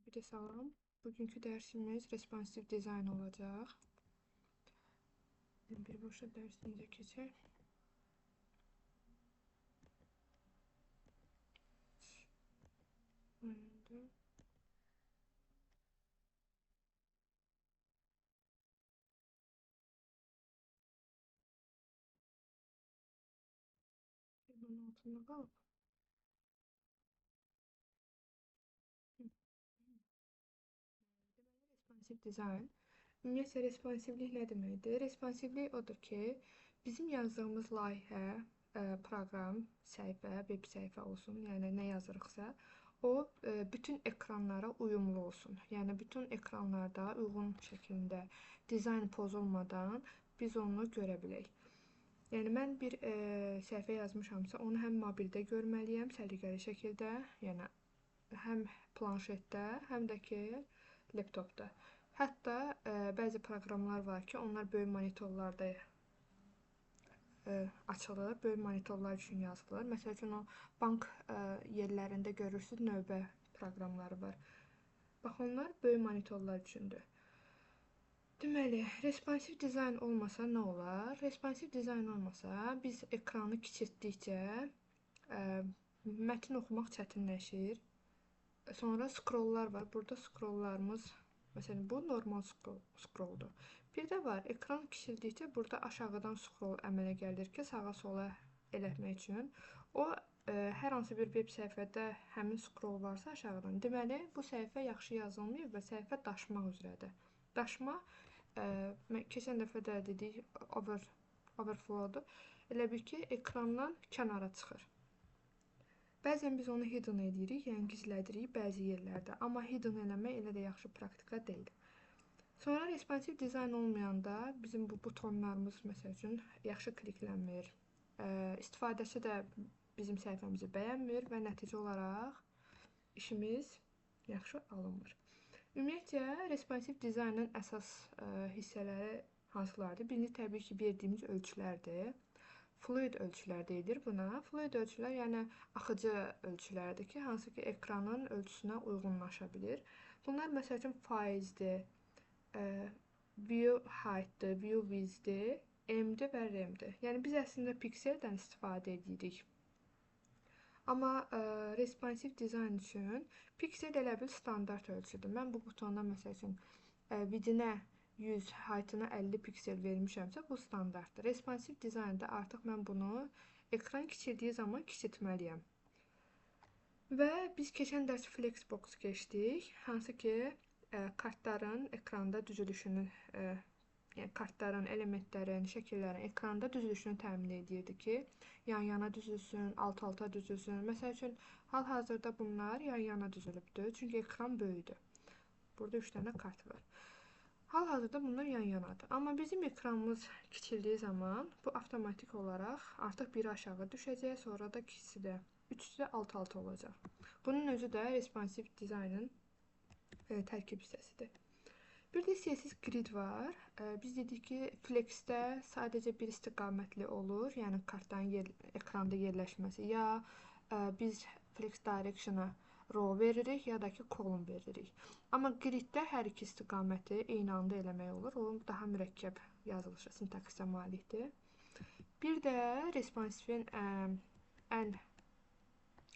Bir de salam. Bugünkü dersimiz responsive dizayn olacaq. Birbaşa dərsimize keçək. Oyunda. Bunun altında qalıb. Responsive dizayn. Ümumiyyətlə, responsivlik nə deməkdir? Responsivlik odur ki, bizim yazdığımız layihə, proqram, səhifə, web səhifə olsun, yəni nə yazırıqsa, o bütün ekranlara uyumlu olsun. Yəni bütün ekranlarda uyğun şəkildə dizayn pozulmadan biz onu görə bilək. Yəni mən bir səhifə yazmışamsa, onu həm mobildə görməliyəm, səliqəli şəkildə, yəni həm planşetdə, həm də ki, laptopda. Hətta bəzi proqramlar var ki, onlar böyük monitorlarda açılır, böyük monitorlar üçün yazılır. Məsəl üçün, o bank yerlərində görürsünüz, növbə proqramları var. Bax, onlar böyük monitorlar üçündür. Deməli, responsive dizayn olmasa nə olar? Responsive dizayn olmasa, biz ekranı kiçiltdikcə mətn oxumaq çətinləşir. Sonra scrolllar var. Burada scrolllarımız, məsələn, bu normal scrolldur. Bir də var, ekran kiçildikcə burada aşağıdan scroll əmələ gəlir ki, sağa sola eləmək üçün. O, hər hansı bir web səhifədə həmin scroll varsa aşağıdan. Deməli, bu səhifə yaxşı yazılmayıb və səhifə daşmaq üzrədir. Daşma, keçən dəfə də dedik, overflowdur. Elə bil ki, ekrandan kənara çıxır. Bəzən biz onu hidden edirik, yəni gizlədirik bəzi yerlərdə. Amma hidden eləmək elə də yaxşı praktika deyil. Sonra responsive dizayn olmayanda bizim bu butonlarımız, məsəl üçün, yaxşı kliklənmir. İstifadəçi də bizim səhifəmizi bəyənmir və nəticə olaraq işimiz yaxşı alınmır. Ümumiyyətlə, responsive dizaynın əsas hissələri hansılardır? Birinci, təbii ki, verdiyimiz ölçülərdir. Fluid ölçülər deyilir buna. Fluid ölçülər, yəni axıcı ölçülərdir ki, hansı ki, ekranın ölçüsünə uyğunlaşa bilir. Bunlar, məsəl üçün, faizdir, view height'dır, view width'dir, M-dir və rem-dir. Yəni, biz əslində pikseldən istifadə edirik. Amma responsive dizayn üçün piksel elə bil standart ölçüdür. Mən bu butonda, məsəl üçün, width-nə 100, height'ına 50 piksel vermişəmsə, bu standartdır. Responsive dizaynda artıq mən bunu ekran kiçildiyi zaman kiçiltməliyəm. Və biz keçən dərs Flexbox keçdik, hansı ki, kartların ekranda düzülüşünü, yəni kartların, elementlərin, şəkillərin ekranda düzülüşünü təmin edirdi ki, yan-yana düzülsün, alt-alta düzülsün. Məsəl üçün, hal-hazırda bunlar yan-yana düzülübdür, çünki ekran böyüdür. Burada 3 dənə kart var. Hal-hazırda bunlar yan-yanadır. Amma bizim ekranımız kiçildiyi zaman bu avtomatik olaraq artıq biri aşağı düşəcək, sonra da ikisi də, üçüsü də alt-alta olacaq. Bunun özü də responsive dizaynın tərkib hissəsidir. Bir də CSS grid var. Biz dedik ki, Flex'də sadəcə bir istiqamətli olur, yəni kartların ekranda yerləşməsi. Ya biz Flex Direction'a row veririk, ya da ki, column veririk. Amma griddə hər iki istiqaməti eyni anda eləmək olur. O, daha mürəkkəb yazılışı, sintaksə malikdir. Bir də responsivin ən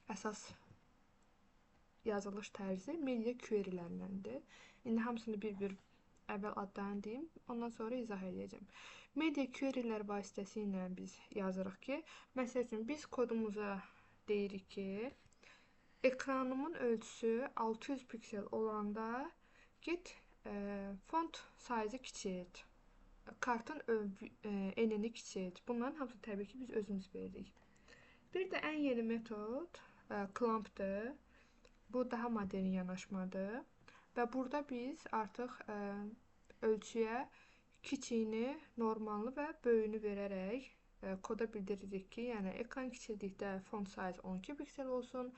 əsas yazılış tərzi media querylərləndir. İndi hamısını bir-bir əvvəl adlarını deyim, ondan sonra izah edəcəm. Media querylər vasitəsilə biz yazırıq ki, məsəl üçün, biz kodumuza deyirik ki, ekranımın ölçüsü 600 piksel olanda get font sayızı kiçilt, kartın enini kiçilt. Bunların hamısı təbii ki, biz özümüz veririk. Bir də ən yeni metod clump'dır. Bu daha modern yanaşmadır. Və burada biz artıq ölçüyə kiçiyini, normalını və böyüyünü verərək koda bildiririk ki, yəni ekran kiçildikdə font sayızı 12 piksel olsun,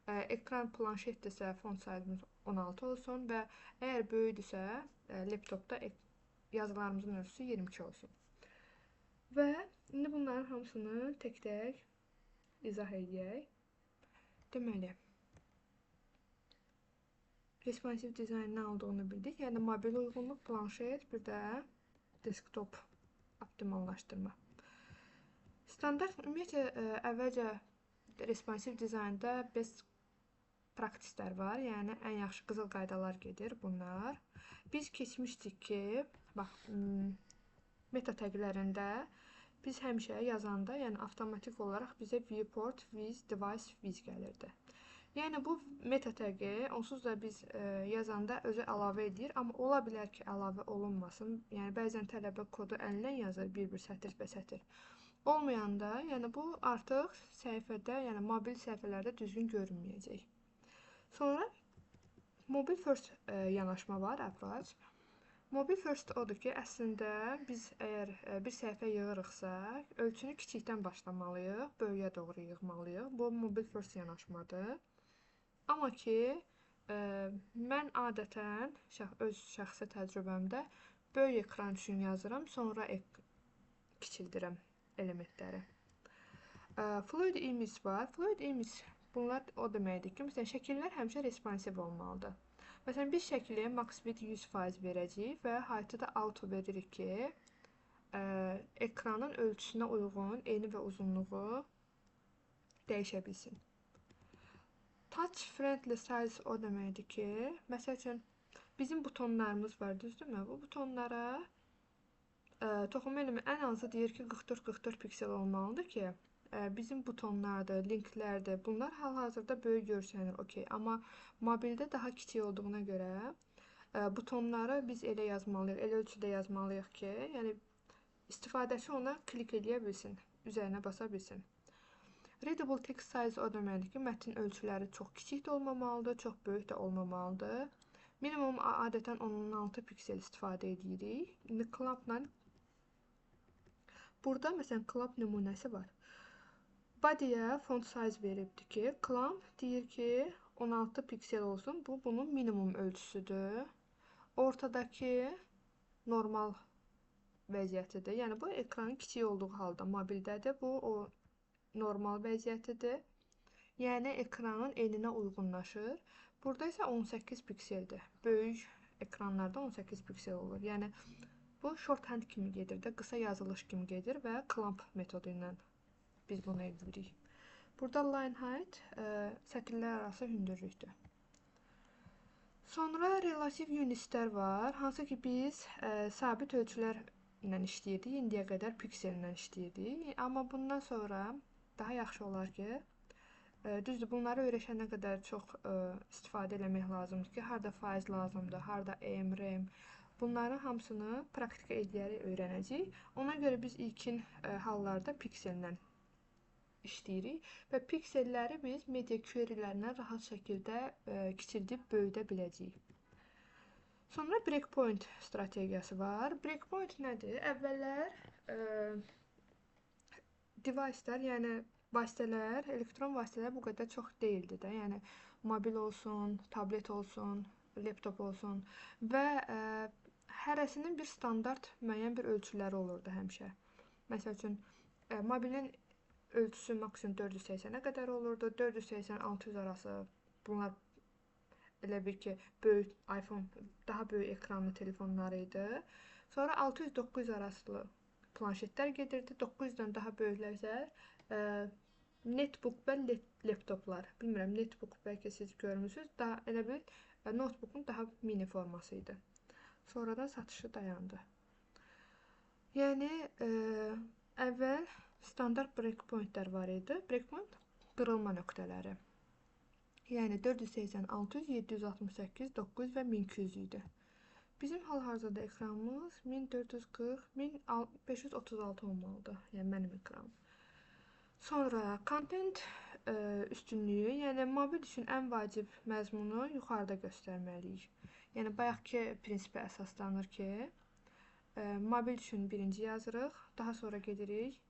ekran planşetdirsə font sayımız 16 olsun və əgər böyüdürsə, laptopda yazılarımızın ölçüsü 22 olsun. Və indi bunların hamısını tək-tək izah edək. Deməli, Responsive dizayn nə olduğunu bildik. Yəni mobil uyğunluq, planşet, bir də desktop optimallaşdırma. Standart ümumiyyətlə əvvəlcə responsive dizaynda best practicelər var. Yəni ən yaxşı qızıl qaydalar gedir bunlar. Biz keçmişdik ki, bax meta taglərində biz həmişə yazanda, yəni avtomatik olaraq bizə viewport, with, device, with gəlirdi. Yəni bu meta tagi onsuz da biz yazanda özü əlavə edir, amma ola bilər ki, əlavə olunmasın. Yəni bəzən tələbə kodu əlindən yazır, bir-bir sətir və sətir. Olmayanda, yəni bu artıq səhifədə, yəni mobil səhifələrdə düzgün görünməyəcək. Sonra mobile first yanaşma var, approach. Mobile first odur ki, əslində biz əgər bir səhifə yığırıqsa, ölçünü kiçikdən başlamalıyıq, böyüyə doğru yığmalıyıq. Bu mobile first yanaşmadır. Amma ki, mən adətən öz şəxsi təcrübəmdə böyük ekran üçün yazıram, sonra kiçildirəm elementləri. Fluid image var. Fluid image bunlar o deməkdir ki, məsələn, şəkillər həmişə responsive olmalıdır. Məsələn, biz şəkliyə max width 100% verəcəyik və height-ı da auto veririk ki, ekranın ölçüsünə uyğun eni və uzunluğu dəyişə bilsin. Touch friendly size o deməkdir ki, məsəl üçün, bizim butonlarımız var, düzdürmü? Bu butonlara toxunma elimi ən azı deyir ki, 44-44 piksel olmalıdır ki, bizim butonlardır, linklərdir, bunlar hal-hazırda böyük görsənir, okey. Amma mobildə daha kiçik olduğuna görə butonları biz elə yazmalıyıq, elə ölçüdə yazmalıyıq ki, yəni istifadəçi ona klik edə bilsin, üzərinə basa bilsin. Readable text size o deməkdir ki, mətn ölçüləri çox kiçik də olmamalıdır, çox böyük də olmamalıdır. Minimum adətən 16 piksel istifadə edirik. İndi clampla burada məsələn clamp nümunəsi var. Body'yə font size veribdir ki, clamp deyir ki 16 piksel olsun. Bu bunun minimum ölçüsüdür. Ortadakı normal vəziyyətidir. Yəni bu ekranın kiçik olduğu halda mobildədir. Bu o normal vəziyyətidir. Yəni ekranın eninə uyğunlaşır. Burada isə 18 pikseldir. Böyük ekranlarda 18 piksel olur. Yəni bu shorthand kimi gedir də, qısa yazılış kimi gedir və clamp metodu ilə biz bunu edirik. Burada line height sətirlər arası hündürlükdür. Sonra relative unitslər var. Hansı ki biz sabit ölçülər ilə işləyirdik. İndiyə qədər piksel ilə işləyirdik. Amma bundan sonra daha yaxşı olar ki, düzdür, bunları öyrəşənə qədər çox istifadə eləmək lazımdır ki, harada faiz lazımdır, harada EM, RAM, bunların hamısını praktika edərək öyrənəcəyik. Ona görə biz ilkin hallarda piksellə işləyirik və pikselləri biz media query'lərindən rahat şəkildə kiçildib böyüdə biləcəyik. Sonra breakpoint strategiyası var. Breakpoint nədir? Əvvəllər device'lər, yəni vasitələr, elektron vasitələr bu qədər çox deyildi də. Yəni mobil olsun, tablet olsun, laptop olsun və hərəsinin bir standart müəyyən bir ölçüləri olurdu həmişə. Məsəl üçün mobilin ölçüsü maksimum 480-ə qədər olurdu. 480-600 arası bunlar elə bir ki, böyük iPhone, daha böyük ekranlı telefonlar idi. Sonra 600-900 arası planşetlər gedirdi. 900-dən daha böyüklərsə netbook və laptoplar. Bilmirəm, netbook bəlkə siz görmüsünüz. Daha elə bir notebookun daha mini forması idi. Sonradan satışı dayandı. Yəni əvvəl standart breakpointlər var idi. Breakpoint qırılma nöqtələri. Yəni 480, 600, 768, 900 və 1200 idi. Bizim hal-hazırda ekranımız 1440, 1536 olmalıdır. Yəni mənim ekranım. Sonra content üstünlüyü, yəni mobil üçün ən vacib məzmunu yuxarıda göstərməliyik. Yəni bayaqki prinsipə əsaslanır ki, mobil üçün birinci yazırıq, daha sonra gedirik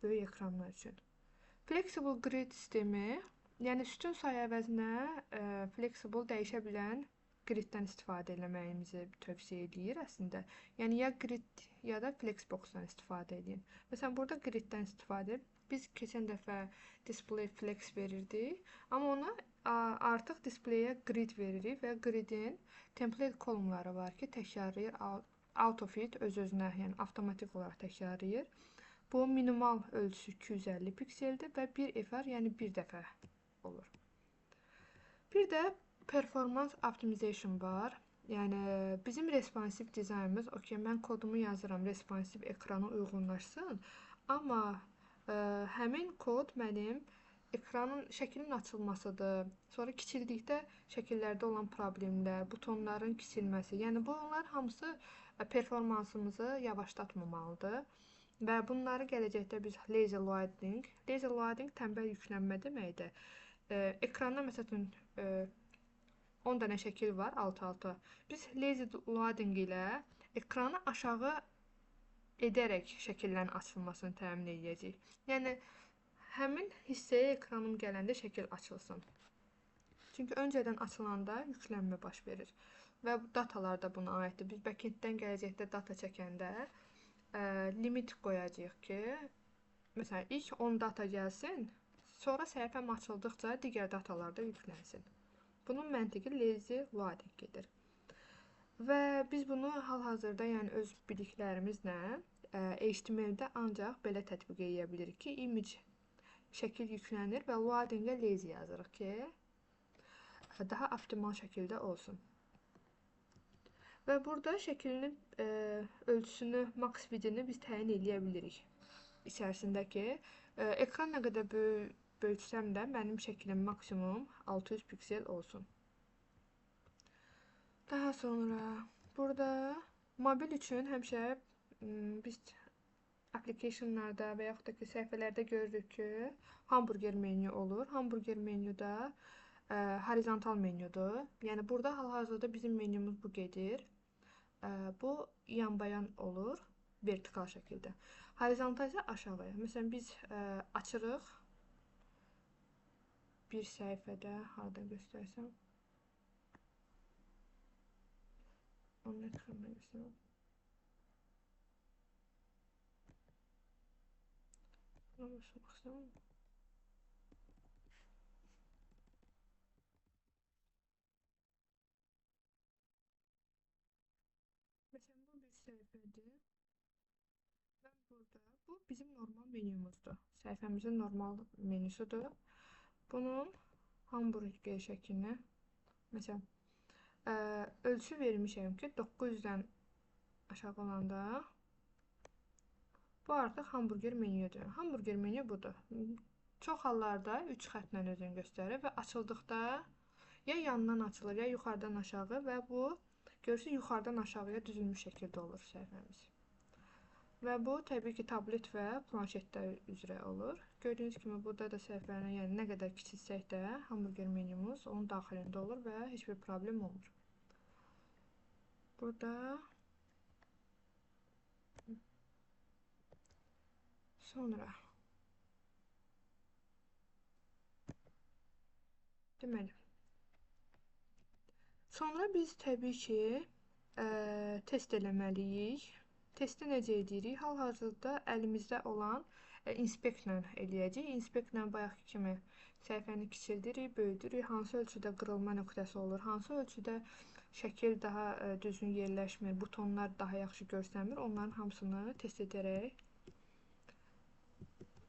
böyük ekranlar üçün. Flexible grid sistemi, yəni sütun sayı əvəzinə flexible dəyişə bilən griddən istifadə eləməyimizi tövsiyə edir əslində. Yəni ya grid ya da flexboxdan istifadə edin. Məsələn, burada griddən istifadə Biz keçən dəfə display flex verirdik, amma ona artıq displeyə grid veririk və gridin template kolumları var ki, təkrarlayır AutoFit öz-özünə, yəni avtomatik olaraq təkrarlayır. Bu minimal ölçüsü 250 pikseldir və 1 FR, yəni bir dəfə olur. Bir də performance optimization var. Yəni bizim responsiv dizaynımız, okey, mən kodumu yazıram, responsiv ekrana uyğunlaşsın, amma həmin kod mənim ekranın şəklinin açılmasıdır. Sonra kiçildikdə şəkillərdə olan problemlər, butonların kiçilməsi, yəni bunlar hamısı performansımızı yavaşlatmamalıdır. Və bunları gələcəkdə biz lazy loading tənbəl yüklənmə deməkdir. Ekranda məsələn 10 dənə şəkil var alt-alta. Biz lazy loading ilə ekranı aşağı edərək şəkillərin açılmasını təmin edəcəyik. Yəni həmin hissəyə ekranım gələndə şəkil açılsın. Çünki öncədən açılanda yüklənmə baş verir. Və datalar da buna aiddir. Biz backenddən gələcəkdə data çəkəndə limit qoyacağıq ki, məsələn ilk 10 data gəlsin, sonra səhifəm açıldıqca digər datalar da yüklənsin. Bunun məntiqi lazy loading gedir. Və biz bunu hal-hazırda, yəni öz biliklərimizlə HTML-də ancaq belə tətbiq edə bilirik ki, image şəkil yüklənir və loading-ə lazy yazırıq ki, daha optimal şəkildə olsun. Və burada şəklinin ölçüsünü, max width'ini biz təyin edə bilirik. İçərisindəki ekran nə qədər böyütsəm də mənim şəklim maksimum 600 piksel olsun. Daha sonra burada mobil üçün həmişə biz applicationlarda və yaxud da ki səhifələrdə görürük ki, hamburger menyu olur. Hamburger menyuda horizontal menyudur. Yəni burada hal-hazırda bizim menyumuz bu gedir. Bu yanbayan olur vertikal şəkildə. Horizontal isə aşağıya. Məsələn biz açırıq bir səhifədə, harda göstərsəm. Onu ekrana göstərəm. Buna basmaq istəyəm. Məsələn bu bir səhifədir. Və burada bu bizim normal menyumuzdur. Səhifəmizin normal menüsüdür. Bunun hamburger şəklini məsələn ölçü vermişəm ki 900-dən aşağı olanda bu artıq hamburger menüdür. Hamburger menü budur. Çox hallarda 3 xəttlə özünü göstərir və açıldıqda ya yandan açılır, ya yuxarıdan aşağı və bu görürsünüz yuxarıdan aşağıya düzülmüş şəkildə olur səhifəmiz. Və bu təbii ki tablet və planşetlər üzrə olur. Gördüyünüz kimi burada da səhifəni, yəni nə qədər kiçilsək də hamburger menümüz onun daxilində olur və heç bir problem olmur. Burada sonra deməli sonra biz təbii ki test eləməliyik. Testi necə edirik? Hal-hazırda əlimizdə olan inspektlə eləyəcəyik. Inspektlə bayaqki kimi səhifəni kiçildirik, böyüdürük. Hansı ölçüdə qırılma nöqtəsi olur, hansı ölçüdə şəkil daha düzgün yerləşmir, butonlar daha yaxşı görsənmir. Onların hamısını test edərək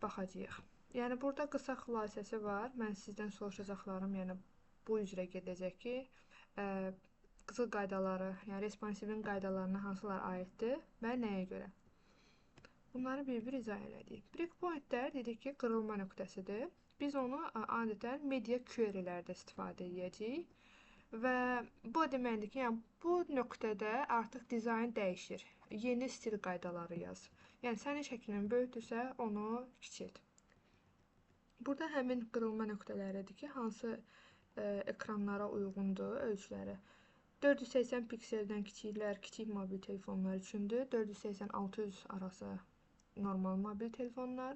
baxacağıq. Yəni burada qısa xülasəsi var. Mən sizdən soruşacaqlarım, yəni bu üzrə gedəcək ki, qızıl qaydaları, yəni responsivin qaydalarına hansılar aiddir və nəyə görə? Bunları bir-bir izah elədik. Breakpointlər dedik ki, qırılma nöqtəsidir. Biz onu adətən media query'lərdə istifadə edəcəyik. Və bu deməkdir ki, yəni bu nöqtədə artıq dizayn dəyişir. Yeni stil qaydaları yaz. Yəni sənin şəklinin böyütürsə, onu kiçilt. Burada həmin qırılma nöqtələridir ki, hansı ekranlara uyğundur ölçüləri. 480 pikseldən kiçiklər, kiçik mobil telefonlar üçündür. 480-600 arası normal mobil telefonlar.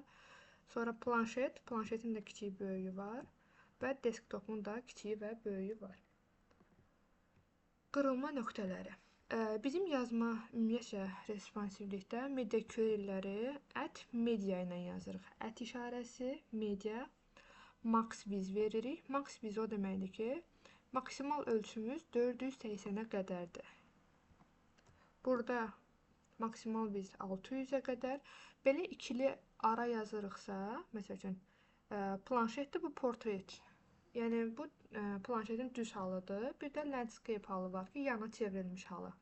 Sonra planşet, planşetin də kiçik böyüyü var və desktopun da kiçiyi və böyüyü var. Qırılma nöqtələri. Bizim yazma ümumiyyətcə responsivlikdə media queryləri @media ilə yazırıq. İşarəsi media max biz veririk. Max biz o deməkdir ki, maksimal ölçümüz 480-ə qədərdir. Burada maksimal biz 600-ə qədər. Belə ikili ara yazırıqsa, məsəl üçün, planşetdir, bu portret. Yəni, bu planşetin düz halıdır. Bir də landscape halı var ki, yana çevrilmiş halı.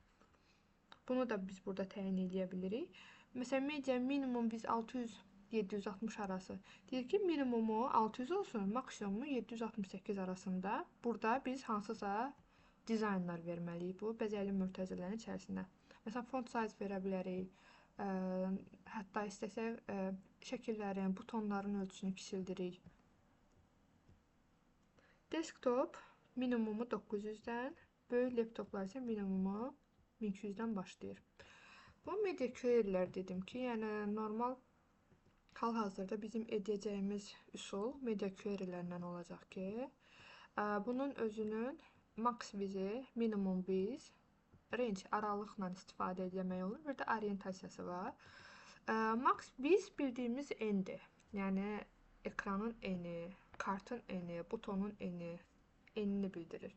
Bunu da biz burada təyin edə bilirik. Məsələn, media minimum biz 600-760 arası. Deyir ki, minimumu 600 olsun, maksimumu 768 arasında. Burada biz hansısa dizaynlar verməliyik bu bəzəkli mürtəzələrin içərisində. Məsələn, font size verə bilərik. Hətta istəsək şəkillərin, butonların ölçüsünü kiçildirik. Desktop minimumu 900-dən, böyük laptoplar isə minimumu 1200-dən başlayır. Bu media querylər dedim ki, yəni normal hal-hazırda bizim edəcəyimiz üsul media querylərlə olacaq ki, bunun özünün max bizi, minimum biz, range aralıqla istifadə etmək olur. Bir də orientasiyası var. Max biz bildiyimiz n-dir. Yəni ekranın eni, kartın eni, butonun eni, enini bildirir.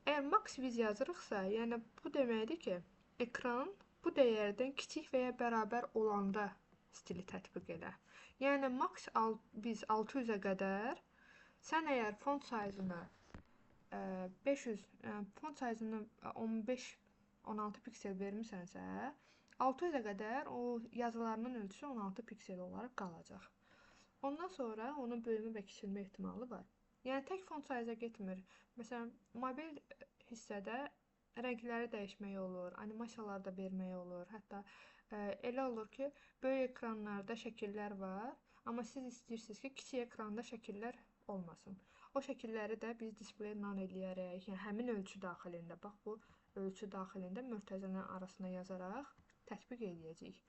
Əgər max biz yazırıqsa, yəni bu deməkdir ki, ekran bu dəyərdən kiçik və ya bərabər olanda stili tətbiq elə. Yəni max biz 600-ə qədər, sən əgər font size-ını 500, font size-ını 15-16 piksel vermisənsə, 600-ə qədər o yazılarının ölçüsü 16 piksel olaraq qalacaq. Ondan sonra onun böyümə və kiçilmə ehtimalı var. Yəni tək font size-a getmir. Məsələn, mobil hissədə rəngləri dəyişmək olur, animasiyalar da vermək olur. Hətta elə olur ki, böyük ekranlarda şəkillər var, amma siz istəyirsiniz ki, kiçik ekranda şəkillər olmasın. O şəkilləri də biz display none eləyərək, yəni həmin ölçü daxilində, bax bu ölçü daxilində mürtəzələrin arasına yazaraq tətbiq edəcəyik.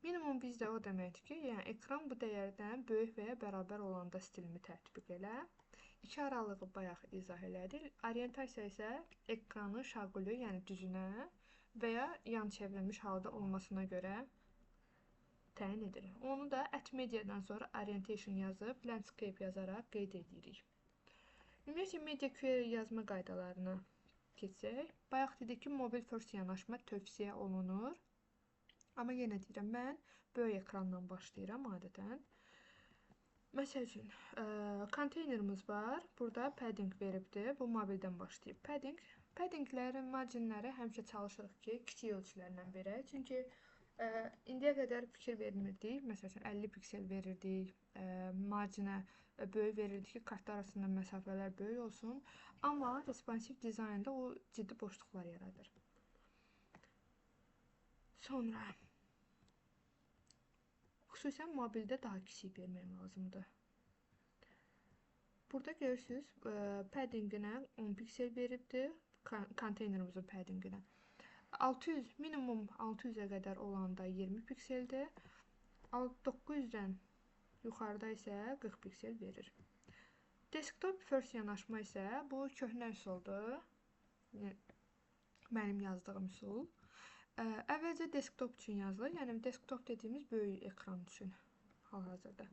Minimum bizdə o deməkdir ki, yəni ekran bu dəyərdən böyük və ya bərabər olanda stilimi tətbiq elə. İki aralığı bayaq izah elədik. Orientasiya isə ekranın şaquli, yəni düzünə və ya yan çevrilmiş halda olmasına görə təyin edilir. Onu da @mediadan sonra orientation yazıb, landscape yazaraq qeyd edirik. Ümumiyyətlə, media query yazma qaydalarına keçsək, bayaq dedik ki, mobil first yanaşma tövsiyə olunur. Amma yenə deyirəm, mən böyük ekrandan başlayıram adətən. Məsəl üçün, konteynerimiz var. Burada padding veribdir. Bu mobildən başlayıb. Paddinglərin marginləri həmişə çalışırıq ki, kiçik ölçülərlə verək. Çünki indiyə qədər fikir vermirdik. Məsəl üçün, 50 piksel verirdik. Marginə böyük verirdik ki, kartlar arasında məsafələr böyük olsun. Amma responsiv dizaynda o ciddi boşluqlar yaradır. Sonra xüsusən mobildə daha kiçik vermək lazımdır. Burada görürsünüz, paddinginə 10 piksel veribdir, konteynerimizin paddinginə. 600, minimum 600-ə qədər olanda 20 pikseldir. 900-dən yuxarıda isə 40 piksel verir. Desktop first yanaşma isə bu köhnə üsuldur. Mənim yazdığım üsul. Əvvəlcə desktop üçün yazılır. Yəni desktop dediyimiz böyük ekran üçün hal-hazırda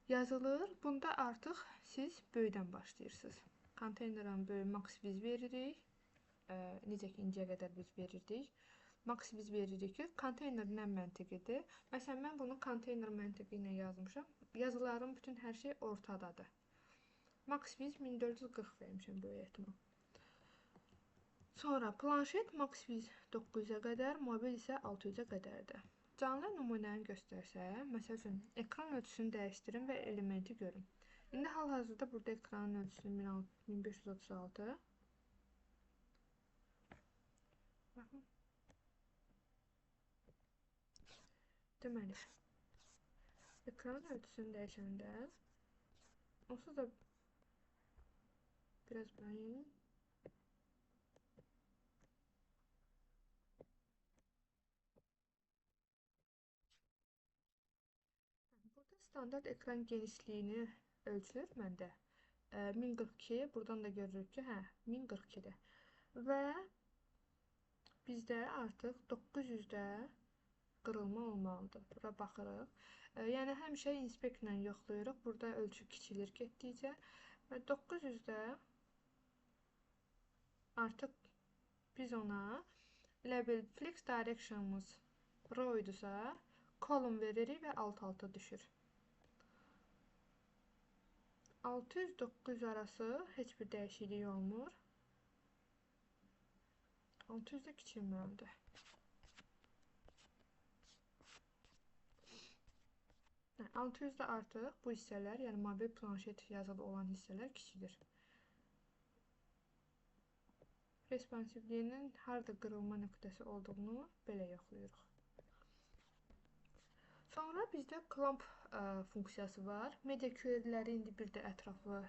yazılır. Bunda artıq siz böyükdən başlayırsınız. Konteynerin böyük max biz veririk. Necə ki, indiyə qədər biz verirdik. Max biz veririk ki, konteyner nə məntiqidir? Məsələn, mən bunu konteyner məntiqi ilə yazmışam. Yazıların bütün hər şey ortadadır. Max biz 1440 vermişəm böyük ehtimal. Sonra planşet max biz 900-ə qədər, mobil isə 600-ə qədərdir. Canlı nümunəni göstərsəm, məsəl üçün, ekran ölçüsünü dəyişdirin və elementi görün. İndi hal-hazırda burada ekranın ölçüsü 1536. Baxın. Deməli, ekranın ölçüsünü dəyişəndə, onsuz da biraz bayım. Burada standart ekran genişliyini ölçülür məndə. 1042, buradan da görürük ki, 1042-dir. Və bizdə artıq 900-də qırılma olmalıdır. Bura baxırıq. Yəni həmişə inspektlə yoxlayırıq. Burada ölçü kiçilir getdikcə və 900-də artıq biz ona elə bil flex direction'ımız row idisə, column veririk və alt-alta düşür. 600-900 arası heç bir dəyişiklik olmur. 600-də kiçilməlidir. Yəni 600-də artıq bu hissələr, yəni mobil planşet yazılı olan hissələr kiçilir. Responsivliyinin harada qırılma nöqtəsi olduğunu belə yoxlayırıq. Sonra bizdə clamp funksiyası var. Media query'ləri indi bir də ətraflı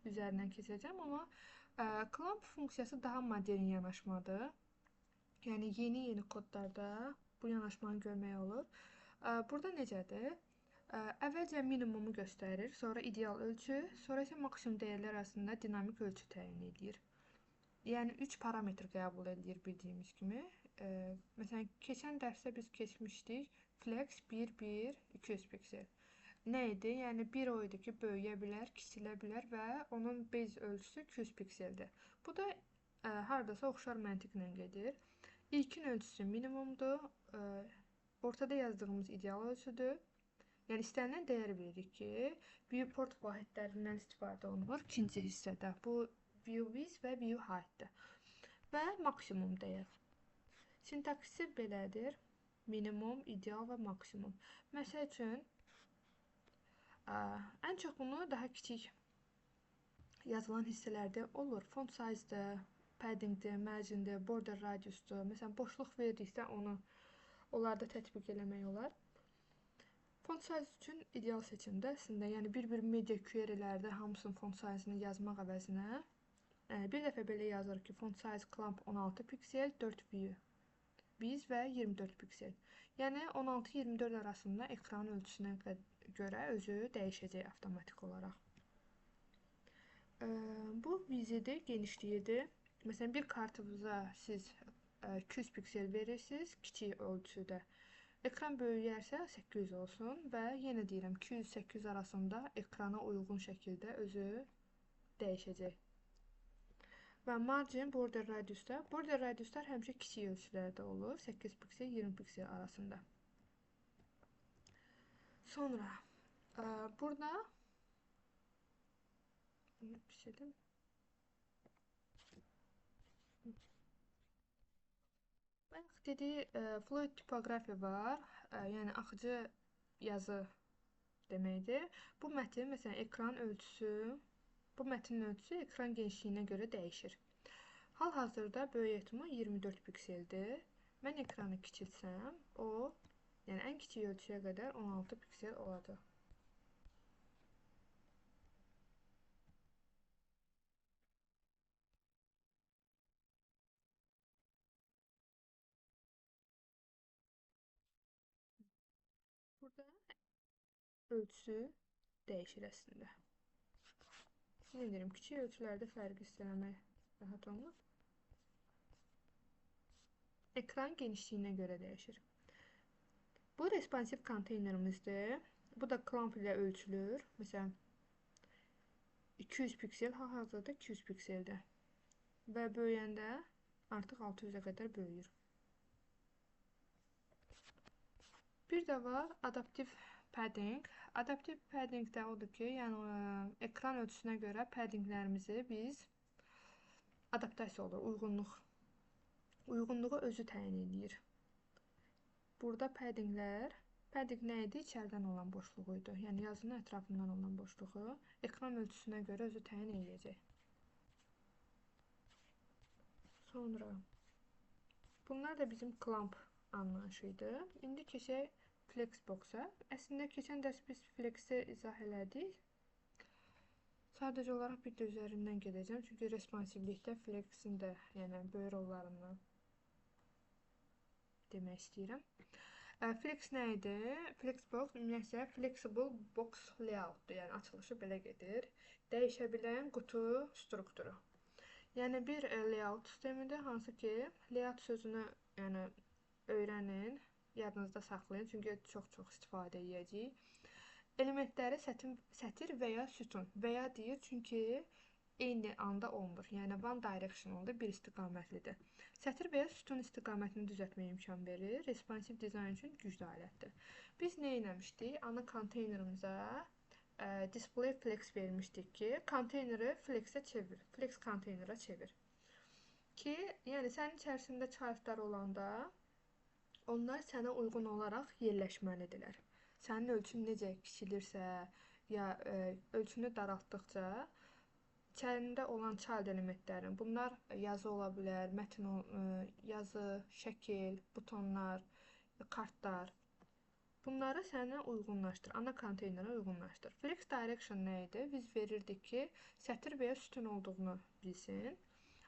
üzərindən keçəcəm, amma clamp funksiyası daha modern yanaşmadır. Yəni yeni kodlarda bu yanaşmanı görmək olur. Burada necədir? Əvvəlcə minimumu göstərir, sonra ideal ölçü, sonra isə maksimum dəyərlər arasında dinamik ölçü təyin edir. Yəni 3 parametr qəbul edilir bildiyimiz kimi. Məsələn, keçən dərsdə biz keçmişdik flex 1, 200 piksel. Nə idi? Yəni bir o idi ki, böyüyə bilər, kiçilə bilər və onun base ölçüsü 200 pikseldir. Bu da hardasa oxşar məntiqlə gedir. İlkin ölçüsü minimumdur, ortada yazdığımız ideal ölçüdür. Yəni istənilən dəyər veririk ki, viewport vahidlərindən istifadə olunur ikinci hissədə. Bu view width və view height'dir. Və maksimum dəyər. Sintaksisi belədir. Minimum, ideal və maksimum. Məsəl üçün, ən çox bunu daha kiçik yazılan hissələrdə olur. Font size'dir, padding'dir, margin'dir, border radius'dur. Məsələn, boşluq verdikdə onu onlarda tətbiq eləmək olar. Font size üçün ideal seçimdə əslində, yəni bir-bir media query'lərdə hamısının font size'ını yazmaq əvəzinə bir dəfə belə yazırıq ki, font size clamp 16 piksel, 4 view biz və 24 piksel. Yəni 16-24 arasında ekran ölçüsünə görə özü dəyişəcək avtomatik olaraq. Bu vizidir, genişliyidir. Məsələn, bir kartınıza siz 200 piksel verirsiniz, kiçik ölçüdə. Ekran böyüyərsə 800 olsun və yenə deyirəm 200-800 arasında ekrana uyğun şəkildə özü dəyişəcək. Və margin border radius'da, border radius'lar həmişə kiçik ölçülərdə olur, 8 piksel 20 piksel arasında. Sonra burada bayaq dediyi fluid tipografiya var, yəni axıcı yazı deməkdir. Bu mətin, məsələn, ekran ölçüsü, bu mətnin ölçüsü ekran genişliyinə görə dəyişir. Hal-hazırda böyük ehtimal 24 pikseldir. Mən ekranı kiçiltsəm, o, yəni ən kiçik ölçüyə qədər 16 piksel olacaq. Burada ölçüsü dəyişir əslində. Nə deyirəm, kiçik ölçülərdə fərqi hiss eləmək rahat olmur. Ekran genişliyinə görə dəyişir. Bu responsiv konteynerimizdir. Bu da clamp ilə ölçülür. Məsələn, 200 piksel, hal-hazırda 200 pikseldir. Və böyüyəndə artıq 600-ə qədər böyüyür. Bir də var adaptiv padding. Adaptiv padding də odur ki, yəni ekran ölçüsünə görə paddinglərimizi biz adaptasiya olur, uyğunluğu özü təyin edir. Burada paddinglər, padding nə idi? İçəridən olan boşluğu idi. Yəni yazının ətrafından olan boşluğu ekran ölçüsünə görə özü təyin edəcək. Sonra bunlar da bizim clamp anlayışı idi. İndi keçək Flexbox-a. Əslində keçən dərs biz Flex'i izah elədik. Sadəcə olaraq bir də üzərindən gedəcəm. Çünki responsivlikdə Flex'in də yəni böyük rollarını demək istəyirəm. Flex nə idi? Flexbox ümumiyyətlə Flexible Box Layout-dur. Yəni açılışı belə gedir. Dəyişə bilən qutu strukturu. Yəni bir layout sistemidir, hansı ki, layout sözünü yəni öyrənin, yadınızda saxlayın, çünki çox istifadə edəcəyik. Elementləri sətir və ya sütun və ya deyir, çünki eyni anda olmur. Yəni one directionaldır, bir istiqamətlidir. Sətir və ya sütun istiqamətini düzəltməyə imkan verir. Responsive dizayn üçün güclü alətdir. Biz nə etmişdik? Ana konteynerimizə display flex vermişdik ki, konteyneri flexə çevir. Flex konteynera çevir. Ki, yəni sənin içərisində childlar olanda onlar sənə uyğun olaraq yerləşməlidirlər. Sənin ölçün necə kiçilirsə, ya ölçünü daraltdıqca içərisində olan child elementlərin, bunlar yazı ola bilər, mətin, yazı, şəkil, butonlar, kartlar, bunları sənə uyğunlaşdır, ana konteynerə uyğunlaşdır. Flex direction nə idi? Biz verirdik ki, sətir və ya sütun olduğunu bilsin.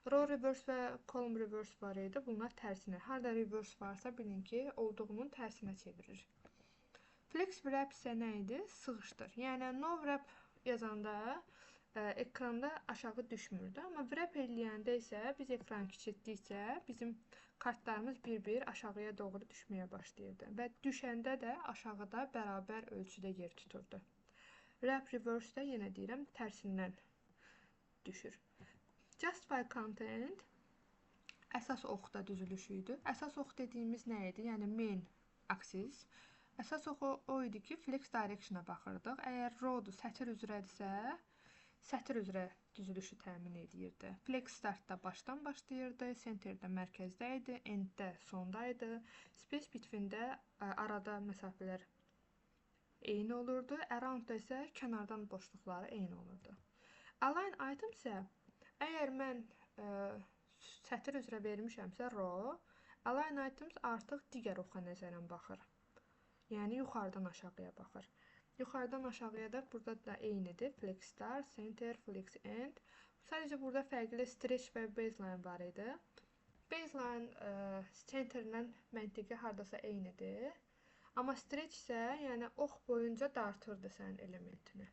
Row reverse və column reverse var idi. Bunlar tərsinə. Harda reverse varsa bilin ki, olduğunun tərsinə çevirir. Flex wrap isə nə idi? Sığışdır. Yəni no wrap yazanda ekranda aşağı düşmürdü. Amma wrap eləyəndə isə biz ekran kiçiltdikcə bizim kartlarımız bir-bir aşağıya doğru düşməyə başlayırdı. Və düşəndə də aşağıda bərabər ölçüdə yer tuturdu. Wrap reverse də yenə deyirəm, tərsindən düşür. Justify content əsas oxda düzülüşü idi. Əsas ox dediyimiz nə idi? Yəni main axis. Əsas ox o idi ki, flex direction-a baxırdıq. Əgər row-dur, sətir üzrədirsə, sətir üzrə düzülüşü təmin edirdi. Flex startda başdan başlayırdı, centerdə mərkəzdə idi, enddə sonda idi, space between-də arada məsafələr eyni olurdu, around-da isə kənardan boşluqları eyni olurdu. Align item isə, əgər mən sətir üzrə vermişəmsə row, align items artıq digər oxa nəzərən baxır. Yəni yuxarıdan aşağıya baxır. Yuxarıdan aşağıya da burada da eynidir. Flex start, center, flex end. Sadəcə burada fərqli stretch və baseline var idi. Baseline centerlə məntiqi hardasa eynidir. Amma stretch isə yəni ox boyunca dartırdı sənin elementini.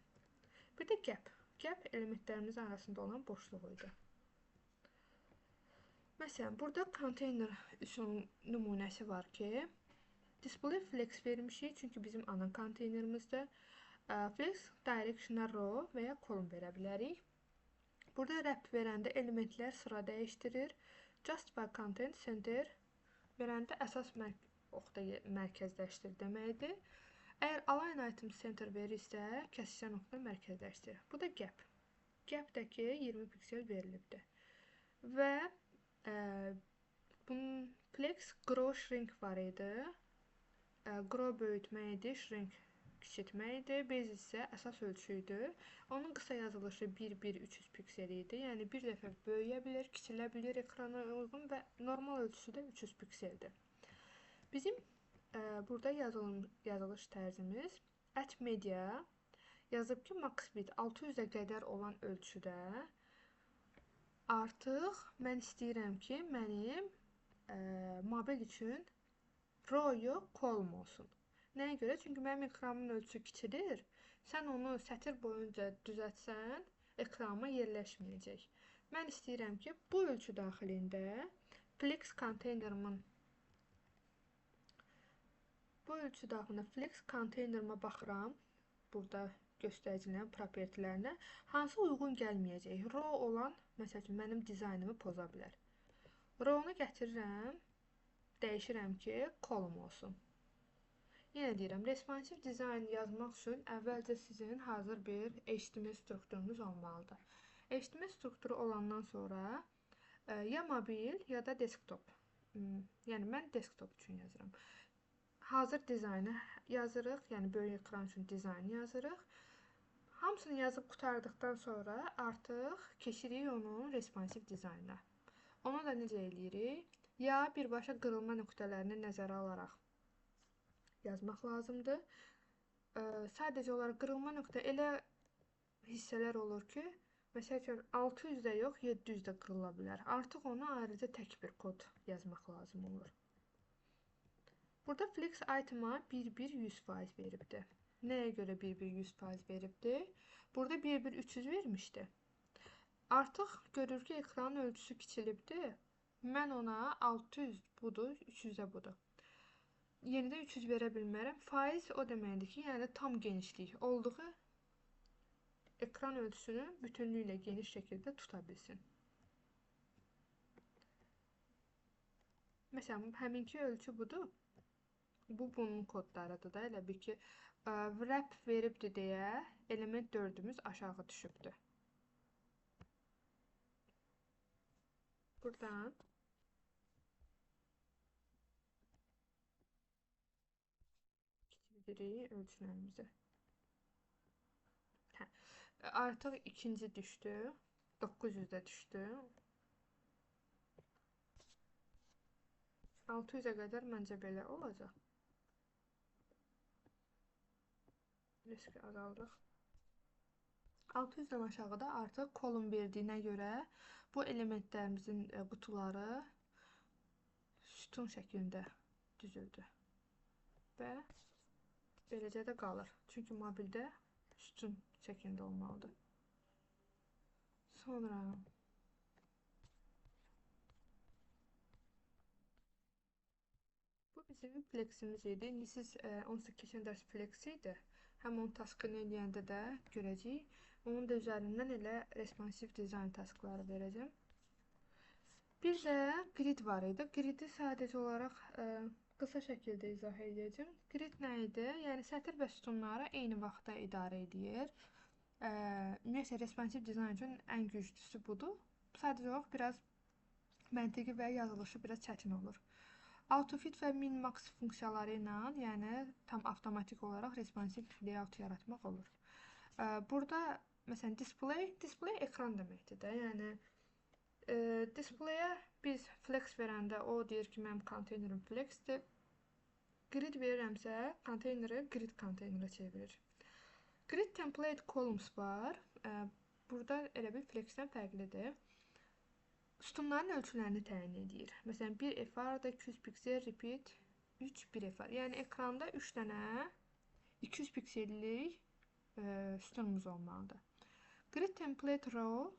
Bir də gap. Gap elementlərimiz arasında olan boşluq idi. Məsələn, burada konteyner üsul nümunəsi var ki, display flex vermişik, çünki bizim ana konteynerimizdə. Flex direction-a row və ya column verə bilərik. Burada wrap verəndə elementlər sıra dəyişdirir. Justify content center verəndə əsas oxda mərkəzləşdir deməkdir. Əgər align item center verirsə, kəsişən oxda mərkəzləşdirir. Bu da gap. Gap-dəki 20 piksel verilibdir. Və bunun flex grow shrink var idi. Grow böyütmək idi, shrink kiçiltmək idi. Base isə əsas ölçü idi. Onun qısa yazılışı 1-1-300 piksel idi. Yəni bir dəfə böyüyə bilir, kiçilə bilir ekrana uyğun və normal ölçüsü də 300 pikseldir. Bizim burada yazılış tərzimiz at media yazıb ki, max bit 600-ə qədər olan ölçüdə artıq mən istəyirəm ki, mənim mobil üçün row yox, column olsun. Nəyə görə? Çünki mənim ekranımın ölçüsü kiçilir. Sən onu sətir boyunca düzəltsən, ekranıma yerləşməyəcək. Mən istəyirəm ki, bu ölçü daxilində flex konteynerımın baxıram. Burada göstəricilərin propertilərinə hansı uyğun gəlməyəcək. Row olan, məsəl üçün, mənim dizaynımı poza bilər. Row-nu gətirirəm, dəyişirəm ki, column olsun. Yenə deyirəm, responsive dizayn yazmaq üçün əvvəlcə sizin hazır bir HTML strukturunuz olmalıdır. HTML strukturu olandan sonra ya mobil, ya da desktop. Yəni, mən desktop üçün yazıram. Hazır dizaynı yazırıq, yəni böyük ekran üçün dizayn yazırıq. Hamısını yazıb qutardıqdan sonra artıq keçirik onun responsive dizaynına. Onu da necə eləyirik? Ya birbaşa qırılma nöqtələrini nəzərə alaraq yazmaq lazımdır. Sadəcə olaraq qırılma nöqtə elə hissələr olur ki, məsələn 600-də yox, 700-də qırıla bilər. Artıq ona ayrıca tək bir kod yazmaq lazım olur. Burada flex item-a 1-1-100% veribdir. Nəyə görə 1-1-100% veribdir? Burada 1-1-300 vermişdi. Artıq görür ki, ekranın ölçüsü kiçilibdir. Mən ona 600 budur, 300 də budur. Yenidə 300 verə bilmərəm. Faiz o deməkdir ki, yəni tam genişlik olduğu ekran ölçüsünü bütünlüklə geniş şəkildə tuta bilsin. Məsələn, həminki ölçü budur. Bu bunun kodlarıdır da. Elə bir ki, wrap veribdir deyə element 4'ümüz aşağı düşübdür. Buradan kiçildirik ölçülərimizi. Artıq ikinci düşdü. 900'də düşdü. 600'ə qədər məncə belə olacaq. Riski azaldıq. 600'dən aşağıda artıq kolum verdiyinə görə bu elementlərimizin qutuları sütun şəklində düzüldü. Və beləcə də qalır. Çünki mobildə sütun şəklində olmalıdır. Sonra bu bizim fleximiz idi. İndi siz onsuz keçən dərs flex idi. Həm onun taskını eləyəndə də görəcəyik. Onun da üzərindən elə responsive dizayn taskları verəcəm. Bir də grid var idi. Gridi sadəcə olaraq qısa şəkildə izah edəcəm. Grid nə idi? Yəni sətir və sütunları eyni vaxtda idarə edir. Ümumiyyətlə responsive dizayn üçün ən güclüsü budur. Sadəcə olaraq biraz məntiqi və yazılışı biraz çətin olur. Autofit və min-max funksiyaları ilə, yəni tam avtomatik olaraq responsive layout yaratmaq olur. Burada məsələn display ekran deməkdir də. Yəni displeyə biz flex verəndə o deyir ki, mənim konteynerim flexdir. Grid verirəmsə, konteyneri grid konteynerə çevirir. Grid template columns var. Burada elə bir flexdən fərqlidir. Sütunların ölçülərini təyin edir. Məsələn, 1 FR-da 200 piksel, repeat 3 1 FR. Yəni ekranda 3 dənə 200 piksellik sütunumuz olmalıdır. Grid template row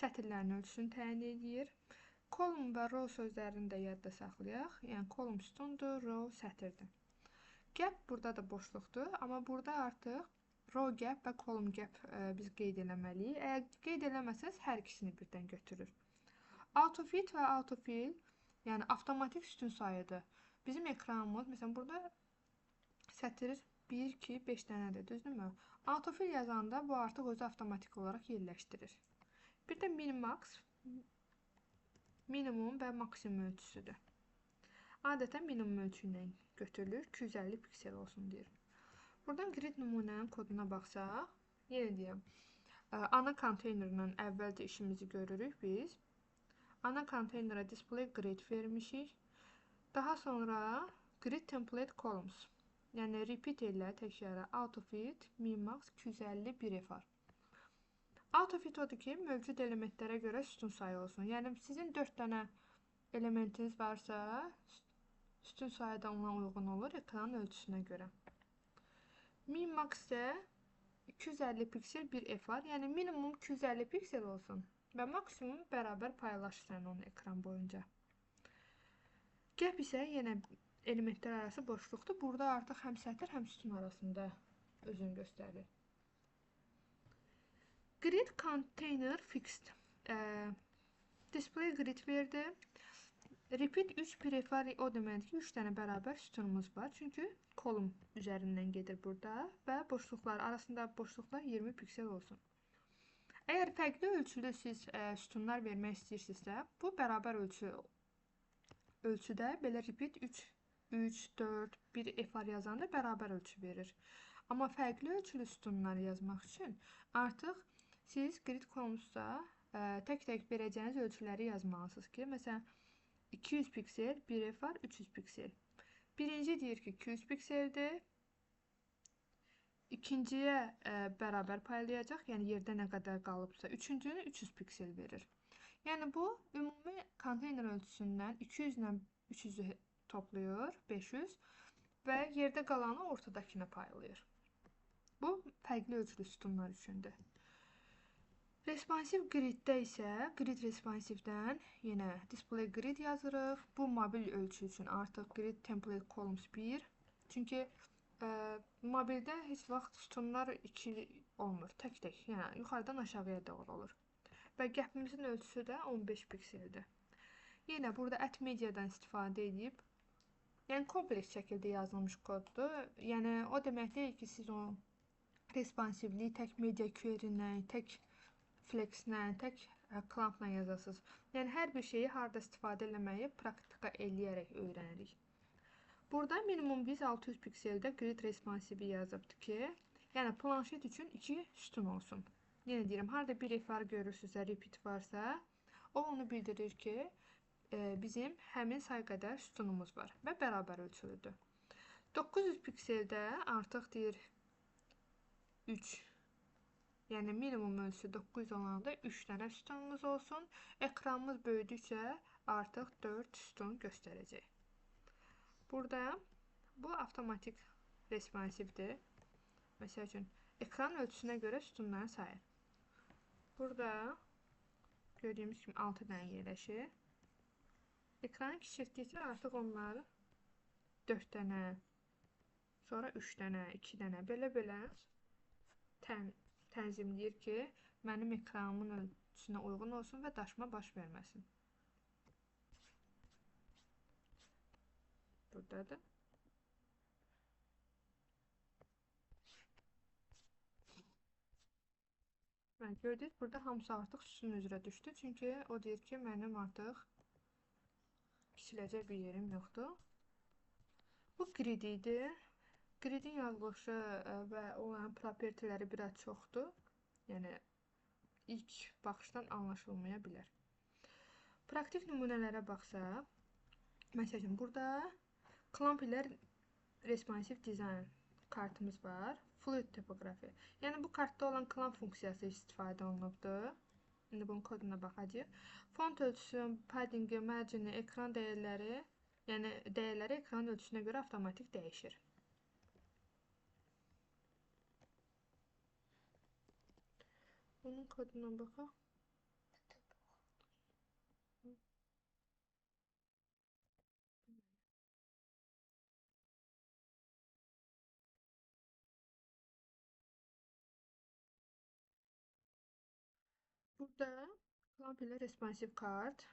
sətirlərin ölçüsünü təyin edir. Column və row sözlərini də yadda saxlayaq. Yəni column sütundur, row sətirdir. Gap burada da boşluqdur, amma burada artıq row gap və column gap biz qeyd eləməliyik. Əgər qeyd eləməsəz, hər ikisini birdən götürür. Autofit və autofill, yəni avtomatik sütun sayıdır. Bizim ekranımız, məsələn, burada sətir 1, 2, 5 dənədir, düzdürmü? Autofill yazanda bu artıq özü avtomatik olaraq yerləşdirir. Bir də min-max, minimum və maksimum ölçüsüdür. Adətən minimum ölçü ilə götürülür, 250 piksel olsun deyir. Buradan grid nümunənin koduna baxsaq, yenə deyəm, ana konteynerlə əvvəlcə işimizi görürük biz. Ana konteynera display grid vermişik. Daha sonra grid template columns. Yəni repeat elə təkrara autofit min-max 250 1 FR. Autofit odur ki, mövcud elementlərə görə sütun sayı olsun. Yəni sizin 4 dənə elementiniz varsa, sütun sayı da ona uyğun olur ekranın ölçüsünə görə. Min-max isə 250 piksel 1 FR. Yəni minimum 250 piksel olsun. Və maksimum bərabər paylaşırsan onu ekran boyunca. Gap isə yenə elementlər arası boşluqdur. Burada artıq həm sətir, həm sütun arasında özünü göstərir. Grid container fixed. Display grid verdi. Repeat 3 1 FR o deməkdir ki, 3 dənə bərabər sütunumuz var. Çünki kolum üzərindən gedir burada və boşluqlar arasında boşluqlar 20 piksel olsun. Əgər fərqli ölçüdə siz sütunlar vermək istəyirsinizsə, bu bərabər ölçüdə belə repeat 3, 4, 1 FR yazanda bərabər ölçü verir. Amma fərqli ölçülü sütunlar yazmaq üçün artıq siz grid columnsda tək-tək verəcəyiniz ölçüləri yazmalısınız ki, məsələn, 200 piksel, 1 FR, 300 piksel. Birinci deyir ki, 200 pikseldir. İkinciyə bərabər paylayacaq, yəni yerdə nə qədər qalıbsa, üçüncünü 300 piksel verir. Yəni bu, ümumi konteyner ölçüsündən 200 ilə 300-ü toplayır, 500 və yerdə qalanı ortadakına paylayır. Bu, fərqli ölçülü sütunlar üçündür. Responsive griddə isə grid responsivdən yenə display grid yazırıq. Bu mobil ölçü üçün artıq grid template columns 1. Çünki mobildə heç vaxt sütunlar 2 olmur, tək-tək. Yəni yuxarıdan aşağıya doğru olur. Və gapimizin ölçüsü də 15 pikseldir. Yenə burada at mediadan istifadə edib, yəni kompleks şəkildə yazılmış koddur. Yəni o demək deyil ki, siz o responsivliyi tək media query ilə, tək flexlə, tək clampla yazasınız. Yəni hər bir şeyi harda istifadə eləməyi praktika eləyərək öyrənirik. Burada minimum biz 600 pikseldə grid responsivi yazıbdır ki, yəni planşet üçün 2 sütun olsun. Yenə deyirəm, harda bir ifar görürsünüzsə, repeat varsa, o onu bildirir ki, bizim həmin say qədər sütunumuz var və bərabər ölçülüdür. 900 pikseldə artıq deyir 3, yəni minimum ölçüsü 900 olanda 3 dənə sütunumuz olsun. Ekranımız böyüdükcə artıq 4 sütun göstərəcək. Burada bu avtomatik responsivdir. Məsəl üçün, ekran ölçüsünə görə sütunların sayı. Burada gördüyümüz kimi 6 dənə yerləşir. Ekranı kiçiltdikcə artıq onlar 4 dənə, sonra 3 dənə, 2 dənə, belə-belə tənzimləyir ki, mənim ekranımın ölçüsünə uyğun olsun və daşma baş verməsin. Buradadır. Gördünüz, burada hamısı artıq sütun üzrə düşdü. Çünki o deyir ki, mənim artıq kiçiləcək bir yerim yoxdur. Bu grid idi. Gridin yazılışı və onların propertiləri biraz çoxdur. Yəni, ilk baxışdan anlaşılmaya bilər. Praktik nümunələrə baxsaq, məsələn, burada clamp ilə responsive design kartımız var. Fluid topografi. Yəni, bu kartda olan clamp funksiyası istifadə olunubdur. İndi bunun koduna baxacaq. Font ölçüsü, paddingi, margini, ekran dəyərləri, yəni dəyərləri ekran ölçüsünə görə avtomatik dəyişir. Bunun koduna baxaq. Burada clamp ilə responsive kart.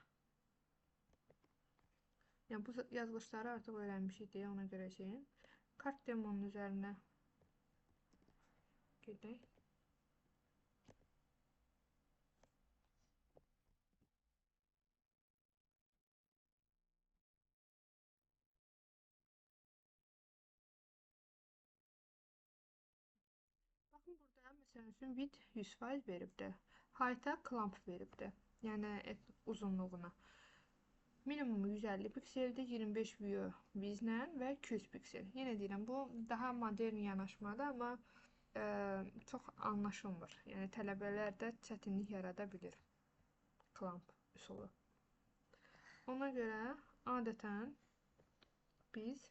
Yəni, bu yazılışları artıq öyrənmişik deyə ona görə şeyin. Kart demonun üzərinə gedək. Baxın, burada məsələn üçün width 100% veribdir. Height-a clamp veribdir. Yəni, uzunluğuna. Minimum 150 pikseldir, 25 view bizlə və 200 piksel. Yenə deyirəm, bu daha modern yanaşmadır, amma çox anlaşılmır. Yəni, tələbələrdə çətinlik yarada bilir clamp üsulu. Ona görə adətən biz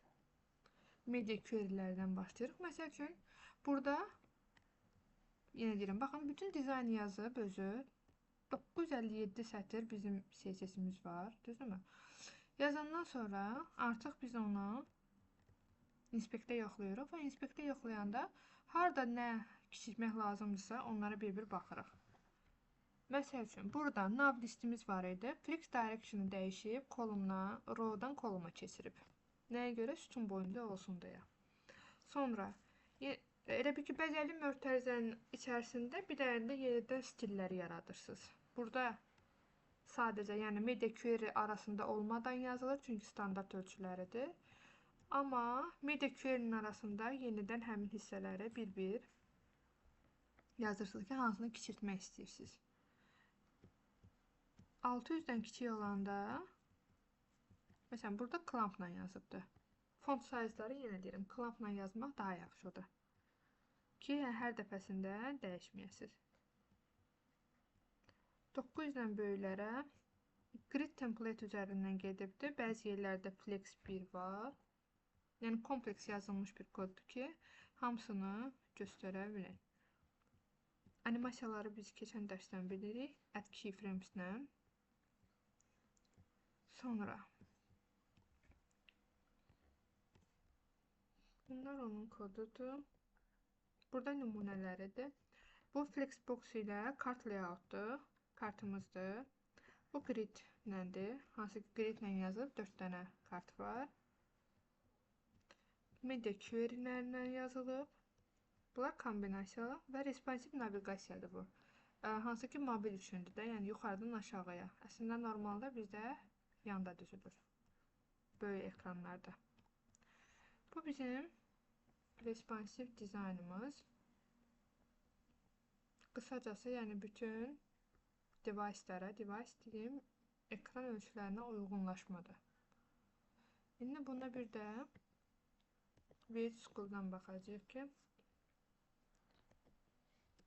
media querylərdən başlayırıq. Məsəl üçün, burada yenə deyirəm, baxın, bütün dizayn yazıb özü 957 sətr bizim CSS-imiz var, düzdürmü? Yazandan sonra artıq biz onu inspektdə yoxlayırıq və inspektdə yoxlayanda harda nə kiçiltmək lazımdırsa onlara bir-bir baxırıq. Məsəl üçün, burada nav listimiz var idi. Flex direction-ı dəyişib, kolumdan, row-dan koluma keçirib. Nəyə görə? Sütun boyunda olsun deyə. Sonra, elə bir ki, bəzəkli mötərizənin içərisində bir dənə də yenidən stilləri yaradırsınız. Burada sadəcə, yəni media query arasında olmadan yazılır, çünki standart ölçüləridir. Amma media query-nin arasında yenidən həmin hissələri bir-bir yazırsınız ki, hansını kiçiltmək istəyirsiniz. 600-dən kiçik olanda, məsələn, burada clampla yazıbdır. Font size'ları yenə deyirəm, clampla yazmaq daha yaxşıdır ki, hər dəfəsində dəyişməyəsiniz. 900-dən böyüklərə grid template üzərindən gedibdir. Bəzi yerlərdə flex 1 var. Yəni, kompleks yazılmış bir koddur ki, hamısını göstərə bilək. Animasiyaları biz keçən dərsdən bilirik. Add keyframes-lə. Sonra bunlar onun kodudur. Burada nümunələridir. Bu Flexbox ilə kart layoutdur. Kartımızdır. Bu grid-ləndir. Hansı ki grid-lə yazılıb 4 dənə kart var. Media query-lərlə yazılıb. Bunlar kombinasiya və responsiv naviqasiyadır bu. Hansı ki mobil üçündür də, yəni yuxarıdan aşağıya. Əslində normalda bizdə yanda düzülür. Böyük ekranlarda. Bu bizim responsiv dizaynımız. Qısacası, yəni bütün device-lərə, device deyim, ekran ölçülərinə uyğunlaşmadır. İndi buna bir də Visual School-dan baxacağıq ki,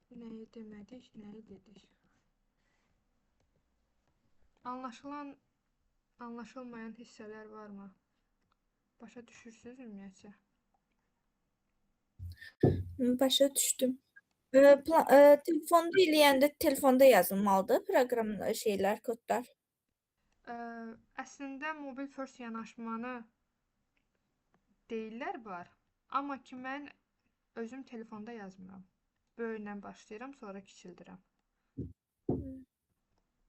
nəyi demədik, nəyi dedik. Anlaşılan, anlaşılmayan hissələr varmı? Başa düşürsünüz ümumiyyətcə? Başa düşdüm. Telefonda eləyəndə telefonda yazılmalıdır proqram şeylər, kodlar. Əslində mobil first yanaşmanı deyirlər var. Amma ki mən özüm telefonda yazmıram. Böyüklə başlayıram, sonra kiçildirəm.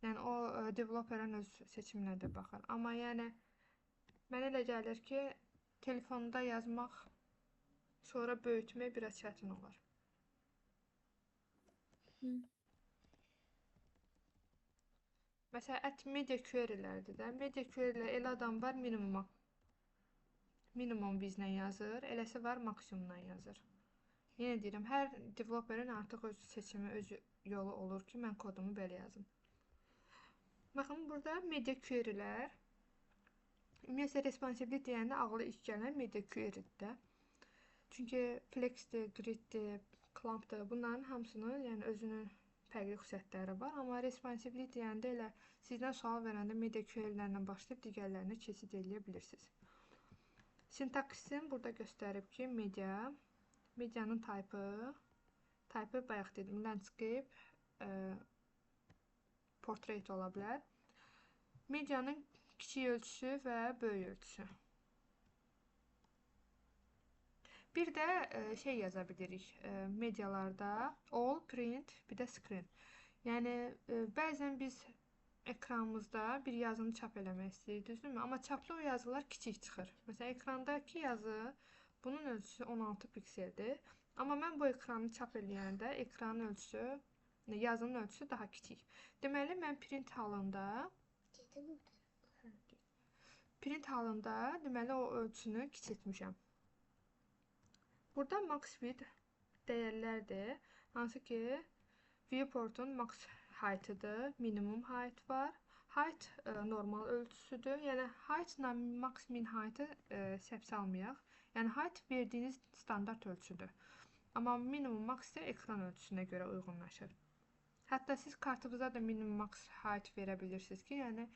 Yəni o developerin öz seçiminə də baxır. Amma yəni mənə elə gəlir ki, telefonda yazmaq sonra böyütmək biraz çətin olar. Məsələn, media query-lərdir də. Media query-lər elə adam var minimum bizlə yazır, eləsi var maksimumla yazır. Yenə deyirəm, hər developerin artıq öz seçimi, öz yolu olur ki, mən kodumu belə yazım. Baxın, burada media query-lər, ümumiyyətlə responsivlik deyəndə ağlı ilk gələn media query-dir də. Çünki flexdir, griddir, clumpdır, bunların hamısının yəni özünün fərqli xüsusiyyətləri var. Amma responsivlik deyəndə elə sizdən sual verəndə media query-lərlə başlayıb digərlərinə keçid edə bilirsiniz. Sintaksin burada göstərib ki, medianın type bayaq dedim, landscape, portrait ola bilər. Medianın kiçik ölçüsü və böyük ölçüsü. Bir də şey yaza bilirik medialarda, all, print, bir də screen. Yəni bəzən biz ekranımızda bir yazını çap eləmək istəyirik, düzdürmü? Amma çapda o yazılar kiçik çıxır. Məsələn, ekrandakı yazı, bunun ölçüsü 16 pikseldir. Amma mən bu ekranı çap eləyəndə ekranın ölçüsü, yazının ölçüsü daha kiçik. Deməli, mən print halında deməli o ölçünü kiçiltmişəm. Burada max width dəyərlərdir. Hansı ki, viewportun max height-ıdır, minimum height var. Height normal ölçüsüdür. Yəni height ilə max min height-ı səhv salmayaq. Yəni height verdiyiniz standart ölçüdür. Amma minimum max isə ekran ölçüsünə görə uyğunlaşır. Hətta siz kartınıza da minimum max height verə bilirsiniz ki, yəni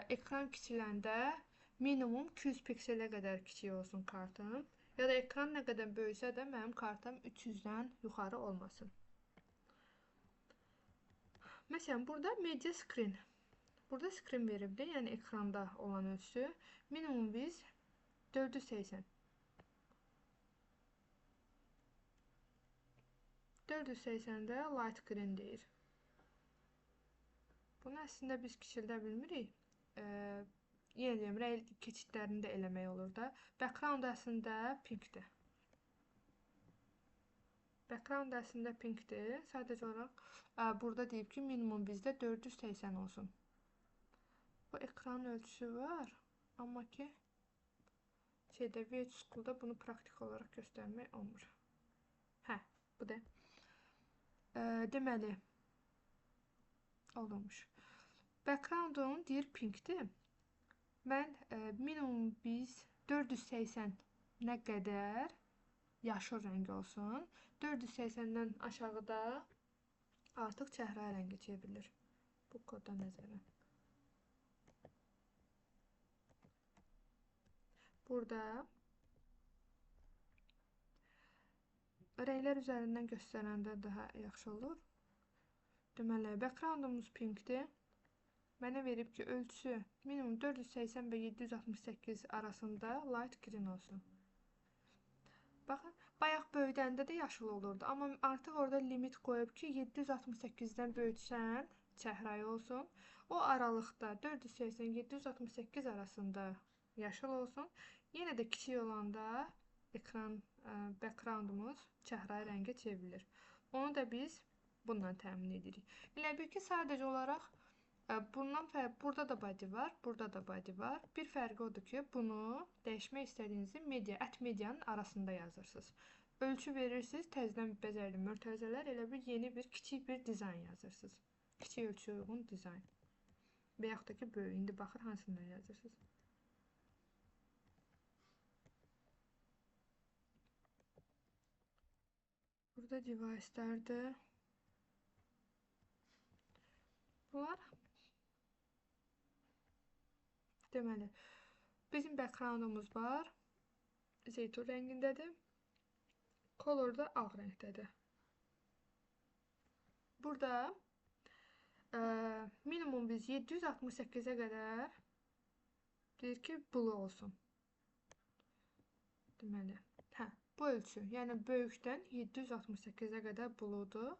ekran kiçiləndə minimum 200 pikselə qədər kiçik olsun kartım. Ya da ekran nə qədər böyüksə də mənim kartım 300-dən yuxarı olmasın. Məsələn, burada media screen. Burada screen veribdir, yəni ekranda olan ölçüsü. Minimum biz 480. 480-də light green deyir. Bunu əslində biz kiçildə bilmirik. Yenə deyim, rəng keçidlərini də eləmək olur da. Background əslində pinkdir. Background əslində pinkdir. Sadəcə olaraq burada deyib ki, minimum bizdə 480 olsun. Bu ekran ölçüsü var. Amma ki, Visual School-da bunu praktik olaraq göstərmək olmur. Hə, bu da. Deməli, olurmuş. Background-un deyir pinkdir. Mən minimum biz 480 nə qədər yaşıl rəng olsun. 480-dən aşağıda artıq çəhrayı rəngə çevrilir. Bu kodda nəzərə. Burada rənglər üzərindən göstərəndə daha yaxşı olur. Deməli, backgroundumuz pinkdir. Mənə verib ki, ölçüsü minimum 480 və 768 arasında light green olsun. Baxın, bayaq böyüdəndə də yaşıl olurdu. Amma artıq orada limit qoyub ki, 768-dən böyütsən, çəhrayı olsun. O aralıqda 480-768 arasında yaşıl olsun. Yenə də kiçik olanda ekran backgroundumuz çəhrayı rəngə çevrilir. Onu da biz bundan təmin edirik. Elə bil ki, sadəcə olaraq bundan burada da body var, burada da body var. Bir fərqi odur ki, bunu dəyişmək istədiyinizi medianın arasında yazırsınız. Ölçü verirsiniz, təzədən bəzərli mötərizələr, elə bir yeni bir kiçik bir dizayn yazırsınız. Kiçik ölçüyə uyğun dizayn. Və yaxud da ki, böyük. İndi baxır hansından yazırsınız. Burada device'lərdir. Bunlar deməli, bizim backgroundumuz var. Zeytun rəngindədir. Color da ağ rəngdədir. Burada minimum biz 768'e qədər deyir ki, blue olsun. Deməli, bu ölçü, yəni böyükdən 768'e qədər blue'dur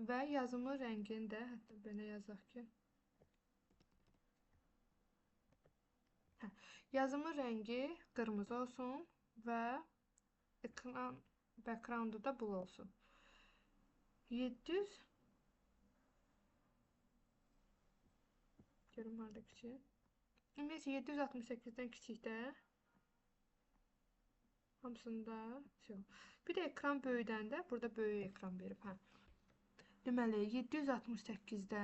və yazımın rəngini də, hətta belə yazaq ki, yazımın rəngi qırmızı olsun və ekran background'u da blue olsun. 700 görüm harda kiçik. Ümumiyyətlə 768'dən kiçikdə hamısında şey. Bir də ekran böyüdəndə burada böyük ekran verib, Deməli 768'də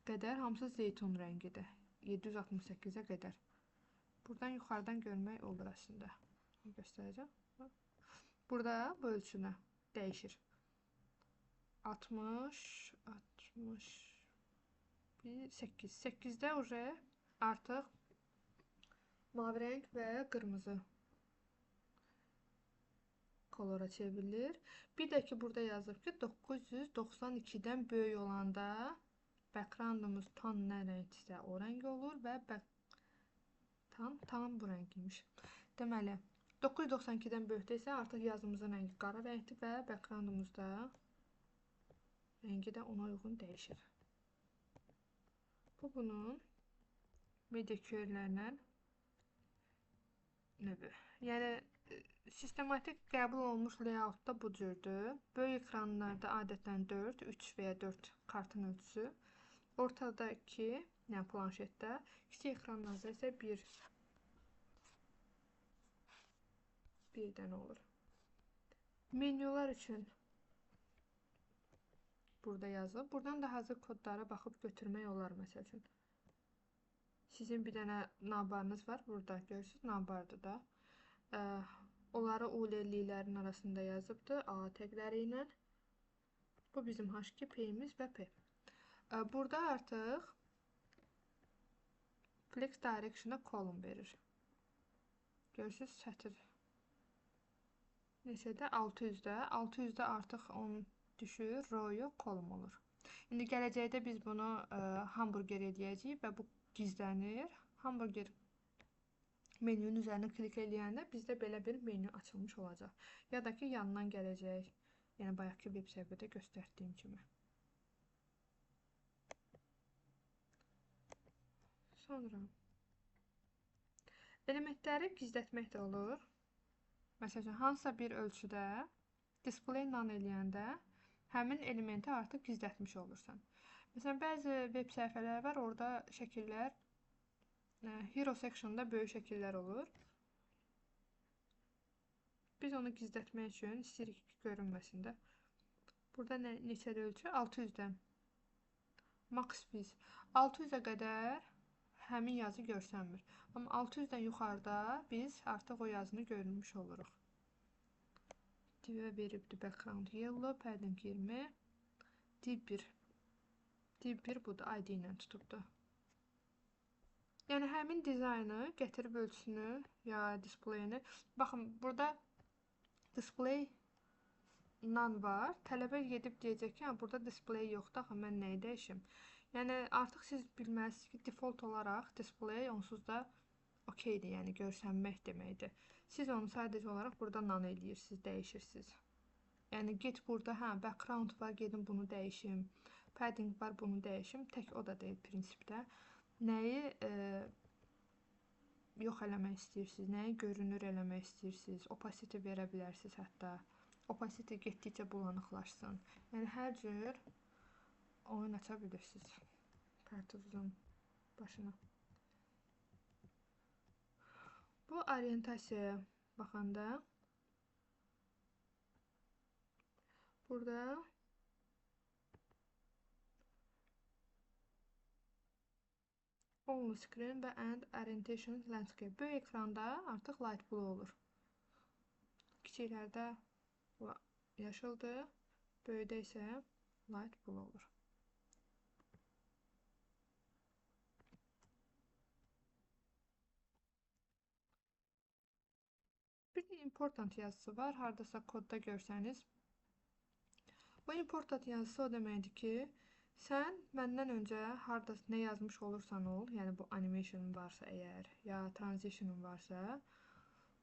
qədər hamısı zeytun rəngidir. 768'ə qədər. Buradan yuxarıdan görmək olur əslində. Göstərəcəm. Burada bu ölçünə dəyişir. 60, 8. 8'də artıq mavi rəng və qırmızı kolora çevrilir. Bir də ki, burada yazıb ki, 992'dən böyük olanda backgroundumuz tan nə rəngdirsə o rəng olur və tam bu rəngiymiş. Deməli, 992'dən böyükdəsə artıq yazımızın rəngi qara rəngdir və backgroundumuzda rəngi də ona uyğun dəyişir. Bu bunun media query'lərlə növü. Yəni sistematik qəbul olmuş layout da bu cürdür. Böyük ekranlarda adətən 4, 3 və ya 4 kartın ölçüsü. Ortadakı, yəni planşetdə, kiçik ekranlarda isə bir dənə olur. Menyular üçün burada yazılıb. Buradan da hazır kodlara baxıb götürmək olar, məsəl üçün. Sizin bir dənə navbarınız var, burada görürsünüz, navbardır da. Onları URL-lərin arasında yazıbdır, A təqləri ilə. Bu bizim H2, P-imiz və P. Burada artıq Flex Direction-a column verir. Görürsünüz, sətir neçədə? 600'də. 600'də artıq onun düşür, row yox, column olur. İndi gələcəkdə biz bunu hamburger edəcəyik və bu gizlənir. Hamburger menünün üzərinə klik eləyəndə bizdə belə bir menü açılmış olacaq. Ya da ki, yanından gələcək. Yəni, bayaqki web səhifədə göstərdiyim kimi. Sonra elementləri gizlətmək də olur. Məsələn, hansısa bir ölçüdə display none eləyəndə həmin elementi artıq gizlətmiş olursan. Məsələn, bəzi web səhifələr var, orada şəkillər hero section'da böyük şəkillər olur. Biz onu gizlətmək üçün istəyirik ki, görünməsin də. Burada neçədə ölçü? 600'dən. Max biz 600'ə qədər həmin yazı görsənmir. Amma 600'dən yuxarıda biz artıq o yazını görmüş oluruq. Divə veribdir background yellow, padding 20. Div 1 budur, ID ilə tutubdur. Yəni, həmin dizaynı gətirib ölçüsünü ya displayini. Baxın, burada display nan var. Tələbə gedib deyəcək ki, burada display yoxdur, axı mən nəyi dəyişim? Yəni artıq siz bilməlisiniz ki, default olaraq display onsuz da okeydir, yəni görsənmək deməkdir. Siz onu sadəcə olaraq burada nan eləyirsiniz, dəyişirsiniz. Yəni get burada, hə, background var, gedin bunu dəyişim. Padding var, bunu dəyişim. Tək o da deyil prinsipdə. Nəyi yox eləmək istəyirsiniz, nəyi görünür eləmək istəyirsiniz. Opacity verə bilərsiniz hətta. Opacity getdikcə bulanıqlaşsın. Yəni hər cür oyun aça bilirsiniz. Kartuzun başına. Bu orientasiyaya baxanda burada All screen və and orientation landscape. Böyük ekranda artıq light blue olur. Kiçiklərdə yaşıldır, böyükdə isə light blue olur. Bir də important yazısı var, hardasa kodda görsəniz. Bu important yazısı o deməkdir ki, sən məndən öncə harda nə yazmış olursan ol, yəni bu animation varsa əgər, ya transition varsa,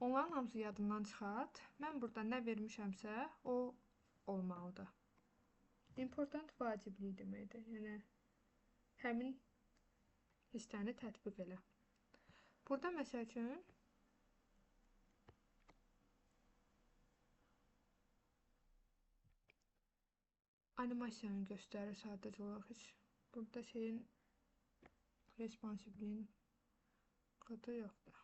onların hamısı yadından çıxart. Mən burada nə vermişəmsə, o olmalıdır. Important vaciblik deməkdir. Yəni həmin hissəni tətbiq elə. Burada məsəl üçün animasiyanı göstərir sadəcə olaraq. Heç burada şeyin responsivliyin kodu yoxdur.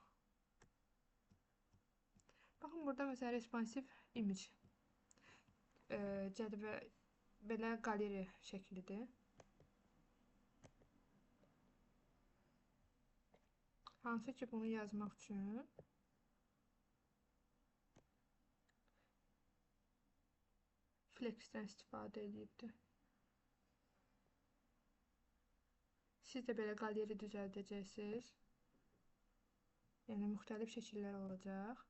Baxın, burada məsələn responsiv image cədvəl belə qaleriya şəklidir. Hansı ki, bunu yazmaq üçün Flex'dən istifadə edibdir. Siz də belə qaleri düzəldəcəksiniz. Yəni müxtəlif şəkillər olacaq.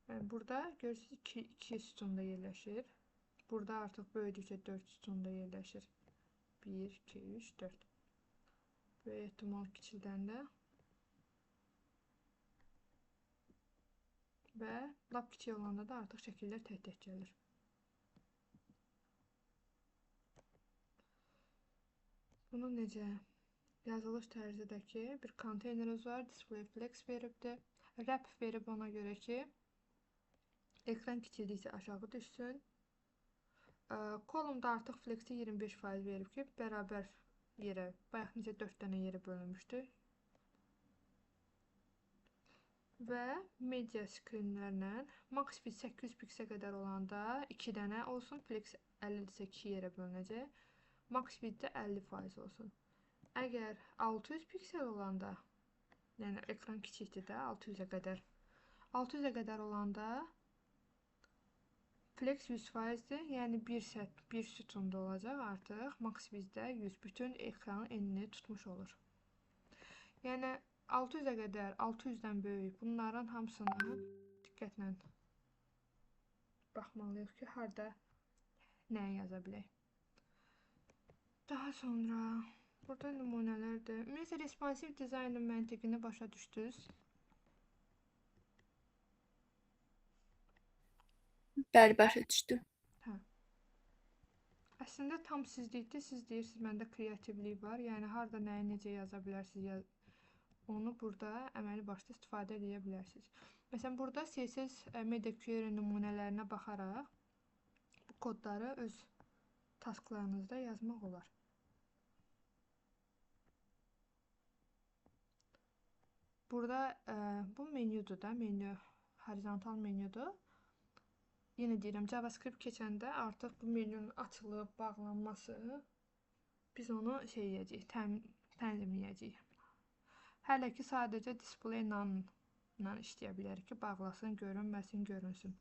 Yəni burada görürsünüz 2 sütunda yerləşir. Burada artıq böyüdükcə 4 sütunda yerləşir. 1, 2, 3, 4. Böyük ehtimal kiçildəndə. Və lap kiçik olanda da artıq şəkillər tək-tək gəlir. Bunu necə yazılış tərzidəki bir konteynerimiz var. Display flex veribdir. Wrap verib ona görə ki, ekran kiçildikcə aşağı düşsün. Kolumda artıq flexi 25% verib ki, bərabər yerə, bayaq necə 4 dənə yerə bölünmüşdü. Və media screenlərlə max fit 800 piksə qədər olanda 2 dənə olsun, flex 50-sə 2 yerə bölünəcək. Max fitdə 50% olsun. Əgər 600 piksel olanda, yəni ekran kiçikdir də 600-ə qədər olanda flex 100%-dir, yəni bir sütunda olacaq artıq, max bizdə 100, bütün ekranın enini tutmuş olur. Yəni 600-ə qədər, 600-dən böyük bunların hamısını diqqətlə baxmalıyıq ki, harda nəyi yaza bilək. Daha sonra burada nümunələrdir. Ümumiyyətlə, responsiv dizaynin məntiqini başa düşdünüz. Bəli, başa düşdüm. Hə. Əslində tam sizlikdir. Siz deyirsiniz, məndə kreativlik var. Yəni harda nəyi necə yaza bilərsiniz, onu burada əməli başda istifadə edə bilərsiniz. Məsələn, burada CSS Media Query nümunələrinə baxaraq bu kodları öz tasklarınızda yazmaq olar. Burada bu menyudur da, horizontal menyudur. Yenə deyirəm, JavaScript keçəndə artıq bu menyunun açılıb, bağlanması, biz onu tənzimləyəcəyik. Hələ ki, sadəcə display ilə işləyə bilərik ki, bağlasın, görünməsin, görünsün.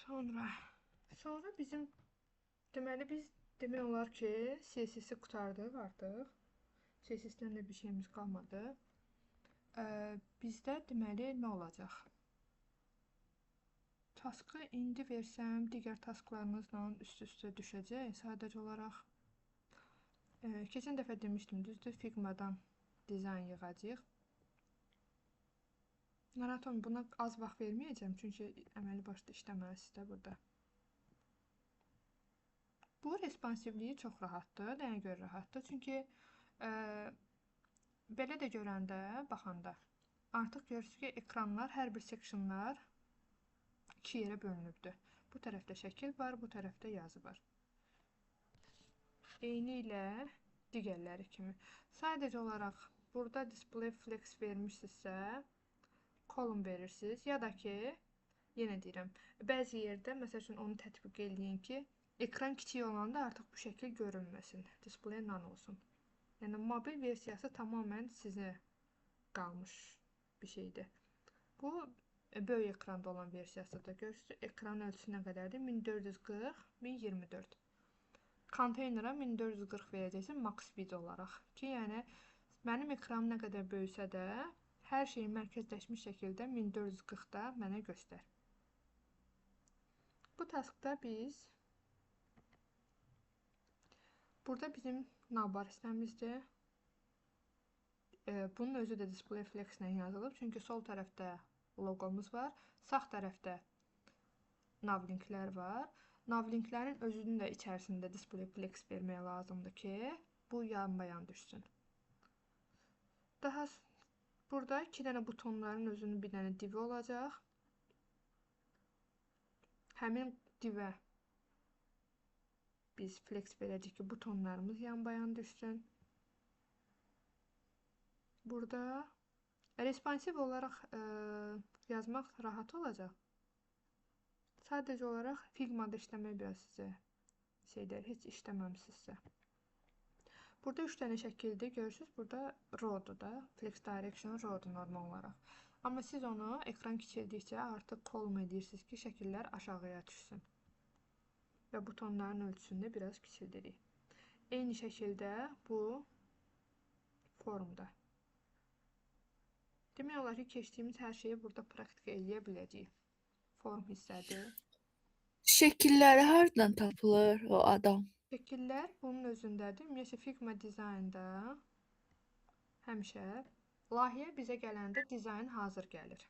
Sonra bizim, deməli biz demək olar ki, CSS-i qurtardıq artıq. CSS-dən də bir şeyimiz qalmadı. Bizdə deməli nə olacaq? Taskı indi versəm, digər tasklarınızla üst-üstə düşəcək. Sadəcə olaraq keçən dəfə demişdim, düzdür, Figma-dan dizayn yığacağıq. Narahat olmayın, buna az vaxt verməyəcəm, çünki əməli başda işləməlisiniz də burada. Bu responsivliyi çox rahatdır. Nəyə görə rahatdır? Çünki belə də görəndə, baxanda artıq görürsünüz ki, ekranlar, hər bir sectionlar 2 yerə bölünübdür. Bu tərəfdə şəkil var, bu tərəfdə yazı var. Eyni ilə digərləri kimi. Sadəcə olaraq burada display flex vermişsinizsə, kolon verirsiniz. Ya da ki, yenə deyirəm, bəzi yerdə, məsəl üçün onu tətbiq eləyin ki, ekran kiçik olanda artıq bu şəkil görünməsin. Display none olsun. Yəni, mobil versiyası tamamən sizə qalmış bir şeydir. Bu, böyük ekranda olan versiyasıdır. Görürsünüz, ekran ölçüsü nə qədərdir? 1440, 1024. Konteynera 1440 verəcəksin max speed olaraq. Ki, yəni, mənim ekranım nə qədər böyüsə də, hər şeyi mərkəzləşmiş şəkildə 1440-da mənə göstər. Bu taskda biz burada bizim navbar hissəmizdir. Bunun özü də display flex ilə yazılıb. Çünki sol tərəfdə loqomuz var. Sağ tərəfdə navlinklər var. Navlinklərin özünün də içərisində display flex vermək lazımdır ki, bu yanbayan düşsün. Daha burada 2 dənə butonların özünün bir dənə divi olacaq. Həmin divə biz flex verəcəyik ki, butonlarımız yanbayan düşsün. Burada responsiv olaraq yazmaq rahat olacaq. Sadəcə olaraq Figma-da işləmək biraz sizə şeydir, heç işləməmişsinizsə. Burada 3 dənə şəkildir, görürsünüz, burada row-dur da, flex direction row-dur normal olaraq. Amma siz onu ekran kiçildikcə artıq kolon edirsiniz ki, şəkillər aşağıya düşsün. Və butonların ölçüsünü də biraz kiçildirik. Eyni şəkildə bu formda. Demək olar ki, keçdiyimiz hər şeyi burada praktika eləyə biləcəyik. Form hissədir. Şəkilləri hardan tapılır o adam? Şəkillər bunun özündədir. Ümumiyyətlə Figma dizaynda həmişə layihə bizə gələndə dizayn hazır gəlir.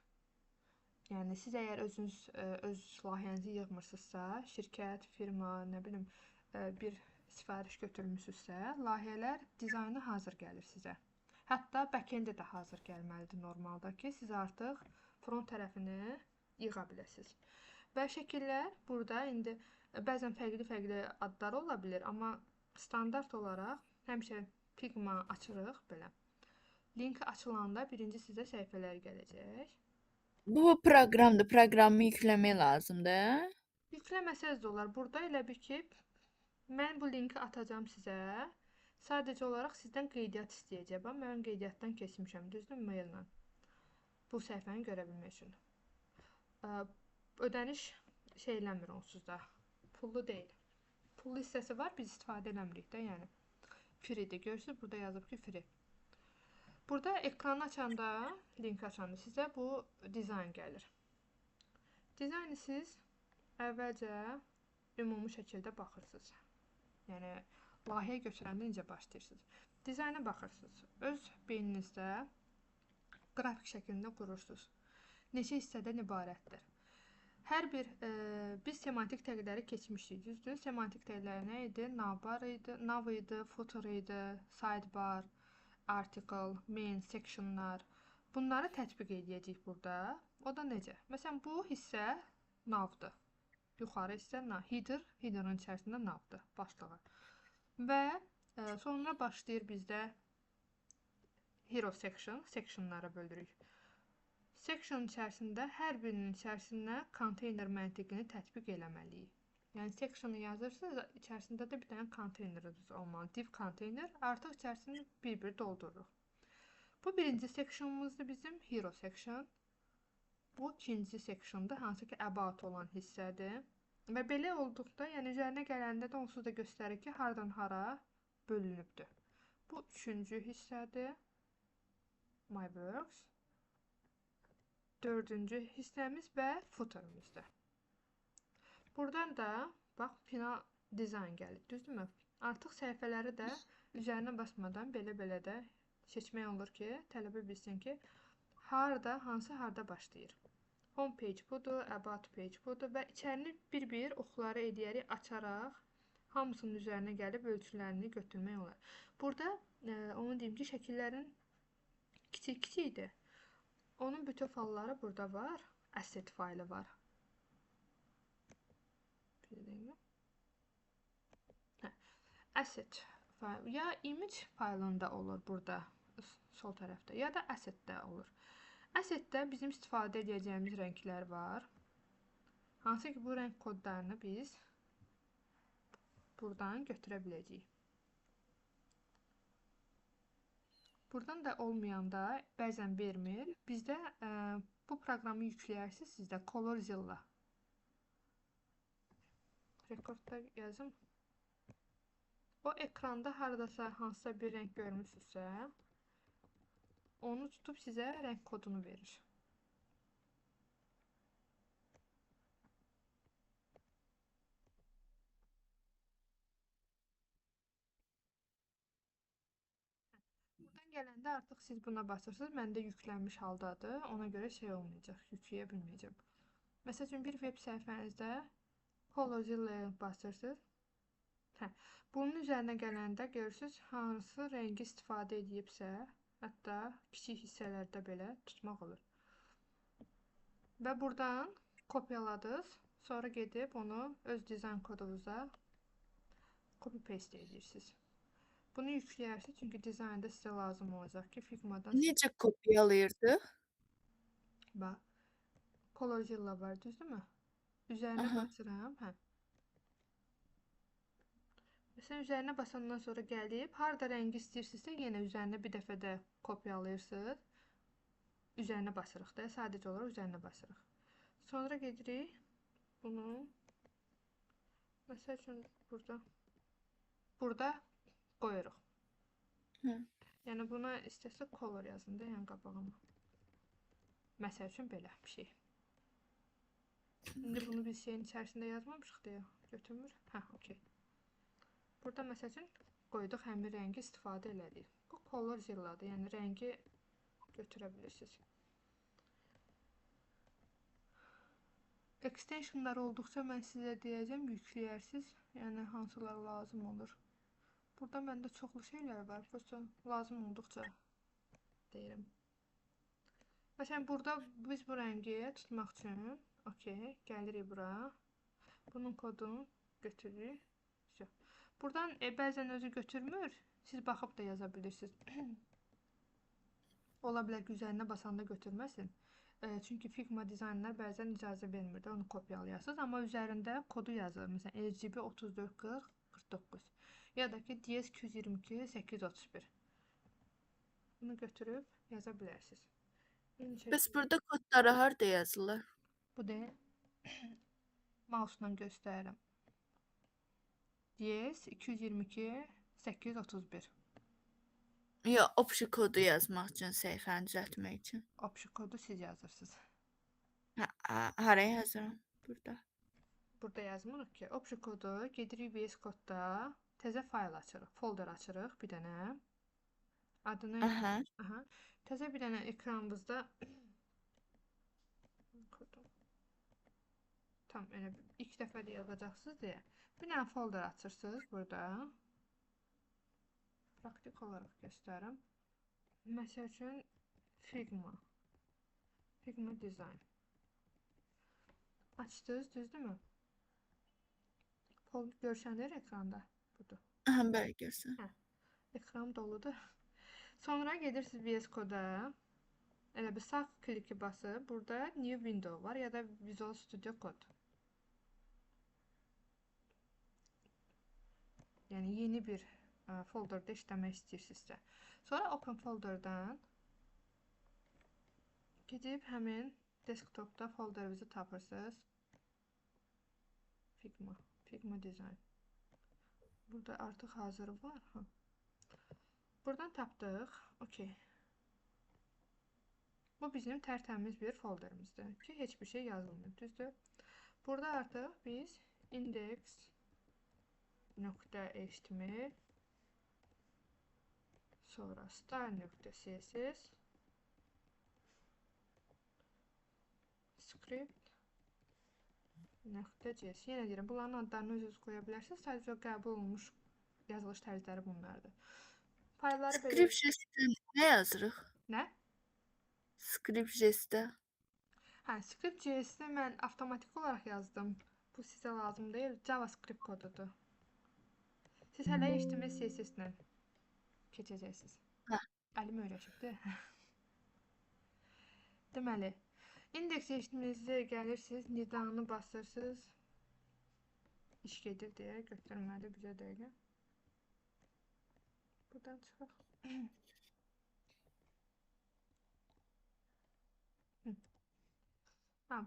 Yəni siz əgər özünüz öz layihənizi yığmırsınızsa, şirkət, firma, nə bilim, bir sifariş götürmüsünüzsə, layihələr dizaynı hazır gəlir sizə. Hətta back-endi də hazır gəlməlidir normalda ki, siz artıq front tərəfini yığa biləsiniz. Və şəkillər burada indi bəzən fərqli-fərqli adlar ola bilir, amma standart olaraq həmişə Figma açırıq belə. Link açılanda birinci sizə səhifələr gələcək. Bu proqramdır, proqramı yükləmək lazımdır. Yükləməsəz də olar. Burada elə bir ki, mən bu linki atacağam sizə. Sadəcə olaraq sizdən qeydiyyat istəyəcək. Mən qeydiyyatdan keçmişəm, düzdür, maillə. Bu səhifəni görə bilmək üçün. Ödəniş şey eləmir onsuz da. Pullu deyil. Pullu hissəsi var, biz istifadə eləmirik də, yəni. Free-dir. Görürsünüz, burada yazıb ki, free. Burada ekranı açanda, link açanda sizə bu dizayn gəlir. Dizaynı siz əvvəlcə ümumi şəkildə baxırsınız. Yəni, layihə götürəndə necə başlayırsınız. Dizayna baxırsınız. Öz beyninizdə qrafik şəklində qurursunuz. Neçə hissədən ibarətdir. Hər bir, biz semantik təqləri keçmişdik, düzdür? Semantik təqlər nə idi? Navbar idi, nav idi, footer idi, sidebar, article, main, sectionlar. Bunları tətbiq edəcəyik burada. O da necə? Məsələn, bu hissə navdır. Yuxarı hissə header, headerın içərisində navdır, başlığı. Və sonra başlayır bizdə hero section, sectionlara bölürük. Section içərisində hər birinin içərisinə konteyner məntiqini tətbiq eləməliyik. Yəni, sectionu yazırsınız, içərisində də bir dənə konteyneriniz olmalı. Div konteyner, artıq içərisini bir-bir doldururuq. Bu birinci sectionumuzdur bizim, hero section. Bu ikinci sectiondur, hansı ki, about olan hissədir. Və belə olduqda, yəni üzərinə gələndə də onsuz da göstərir ki, hardan hara bölünübdür. Bu üçüncü hissədir. My works. dördüncü hissəmiz və footerimizdə. Buradan da bax final dizayn gəlir, düzdürmü? Artıq səhifələri də üzərinə basmadan belə-belə də seçmək olur ki, tələbə bilsin ki, harda başlayır. Home page budur, about page budur və içərini bir-bir oxları eləyərək açaraq hamısının üzərinə gəlib ölçülərini götürmək olar. Burada onu deyim ki, şəkillərin kiçik-kiçikdir. Onun bütün faylları burada var. Asset faylı var. Asset faylı ya image faylında olur burada sol tərəfdə ya da assetdə olur. Assetdə bizim istifadə edəcəyimiz rənglər var. Hansı ki bu rəng kodlarını biz buradan götürə biləcəyik. Buradan da olmayanda bəzən vermir. Bizdə bu proqramı yükləyərsiniz sizdə Colorzilla. Rekordda yazım. O ekranda haradasa hansısa bir rəng görmüsünüzsə, onu tutub sizə rəng kodunu verir. Buradan gələndə artıq siz buna basırsınız. Məndə yüklənmiş haldadır. Ona görə şey olmayacaq, yükləyə bilməyəcəm. Məsəl üçün bir web səhifənizdə Colorzilla'ya basırsınız. Bunun üzərinə gələndə görürsünüz hansı rəngi istifadə edibsə, hətta kiçik hissələrdə belə tutmaq olur. Və buradan kopyaladınız, sonra gedib onu öz dizayn kodunuza copy paste edirsiniz. Bunu yükləyərsiniz, çünki dizaynda sizə lazım olacaq ki, Figma'dan... Necə kopyalayırdıq? Bax, Colorzilla var, düzdürmü? Üzərinə basıram, Məsələn, üzərinə basandan sonra gəlib, harada rəngi istəyirsinizsə, yenə üzərinə bir dəfə də kopyalayırsınız. Üzərinə basırıq da, sadəcə olaraq üzərinə basırıq. Sonra gedirik, bunu, məsəl üçün burada qoyuruq. Yəni, buna istəsə color yazın da, yəni qabağıma. Məsəl üçün belə bir şey. İndi bunu biz şeyin içərisində yazmamışıq deyə götürmür. Okey. Burada məsəl üçün qoyduq, həmin rəngi istifadə elədik. Bu Colorzilladır, yəni rəngi götürə bilirsiniz. Extensionlar olduqca mən sizə deyəcəm, yükləyərsiniz, yəni hansılar lazım olur. Burada məndə çoxlu şeylər var, prosta lazım olduqca deyirəm. Məsələn, burada biz bu rəngi tutmaq üçün, okey, gəlirik bura. Bunun kodunu götürürük. Buradan bəzən özü götürmür, siz baxıb da yaza bilirsiniz. Ola bilər ki, üzərinə basanda götürməsin. Çünki Figma dizaynlar bəzən icazə vermir də, onu kopyalayasınız. Amma üzərində kodu yazılır. Məsələn, RGB 344049 ya da ki, DS222 831. Bunu götürüb yaza bilərsiniz. Bəs burada kodları harada yazılır? Bu da mouse'la göstərirəm. DS222 831. Ya, option kodu yazmaq üçün, səhifəni düzəltmək üçün. Option kodu siz yazırsınız. Haraya yazıram? Burada. Burada yazmırıq ki. Option kodu gedirik VS Code'da təzə fayl açırıq. Folder açırıq bir dənə. Adını təzə bir dənə ekranımızda tam elə ilk dəfə də yazacaqsınız deyə bir dənə folder açırsınız burada. Praktik olaraq göstərim. Məsəl üçün Figma Design açdınız, düzdürmü? Görsənir ekranda. Budur. Bəli, görsən. Ekran doludur. Sonra gedirsiniz VS Code'a. Elə bir sağ kliki basıb, burada New Window var ya da Visual Studio Code. Yəni yeni bir folderda işləmək istəyirsinizsə. Sonra Open Folder'dan gedib həmin desktopda folderinizi tapırsınız. Figma Design. Burada artıq hazır var. Buradan tapdıq. Okey. Bu bizim tərtəmiz bir folderimizdir ki, heç bir şey yazılmır, düzdür? Burada artıq biz index.html, sonra style.css, script.js. Yenə deyirəm, bunların adlarını özünüz qoya bilərsiniz. Sadəcə qəbul olunmuş yazılış tərzləri bunlardır. Faylları belə... Script jestdə nə yazırıq? Nə? Script jestdə. Hə, script.js-i mən avtomatik olaraq yazdım. Bu sizə lazım deyil, JavaScript kodudur. Siz hələ HTML CSS-lə keçəcəksiniz. Hə. Əlim öyrəşibdir. Deməli, indeks HTML-də gəlirsiniz, nidanı basırsınız. İş gedir deyə götürmədi bizə dəqiqə. Buradan çıxaq.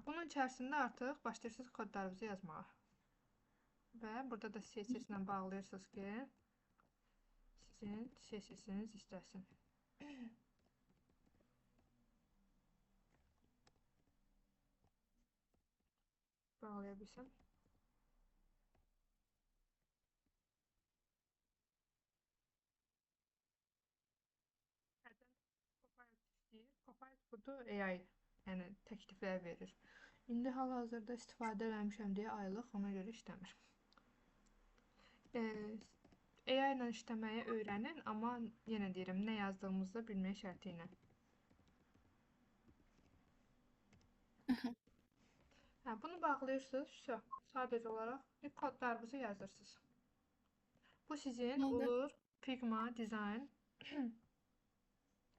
Bunun içərisində artıq başlayırsınız kodlarınızı yazmağa. Və burada da CSS ilə bağlayırsınız ki, sizin CSS-iniz istəsin. Bağlaya bilsəm. Copilot budur, AI, yəni təkliflər verir. İndi hal-hazırda istifadə eləmişəm deyə aylıq ona görə işləmir. AI ilə işləməyi öyrənin, amma yenə deyirəm, nə yazdığımızı bilmək şərti ilə. Bunu bağlayırsınız, sadəcə olaraq kodlarınızı yazırsınız. Bu sizin olur Figma Design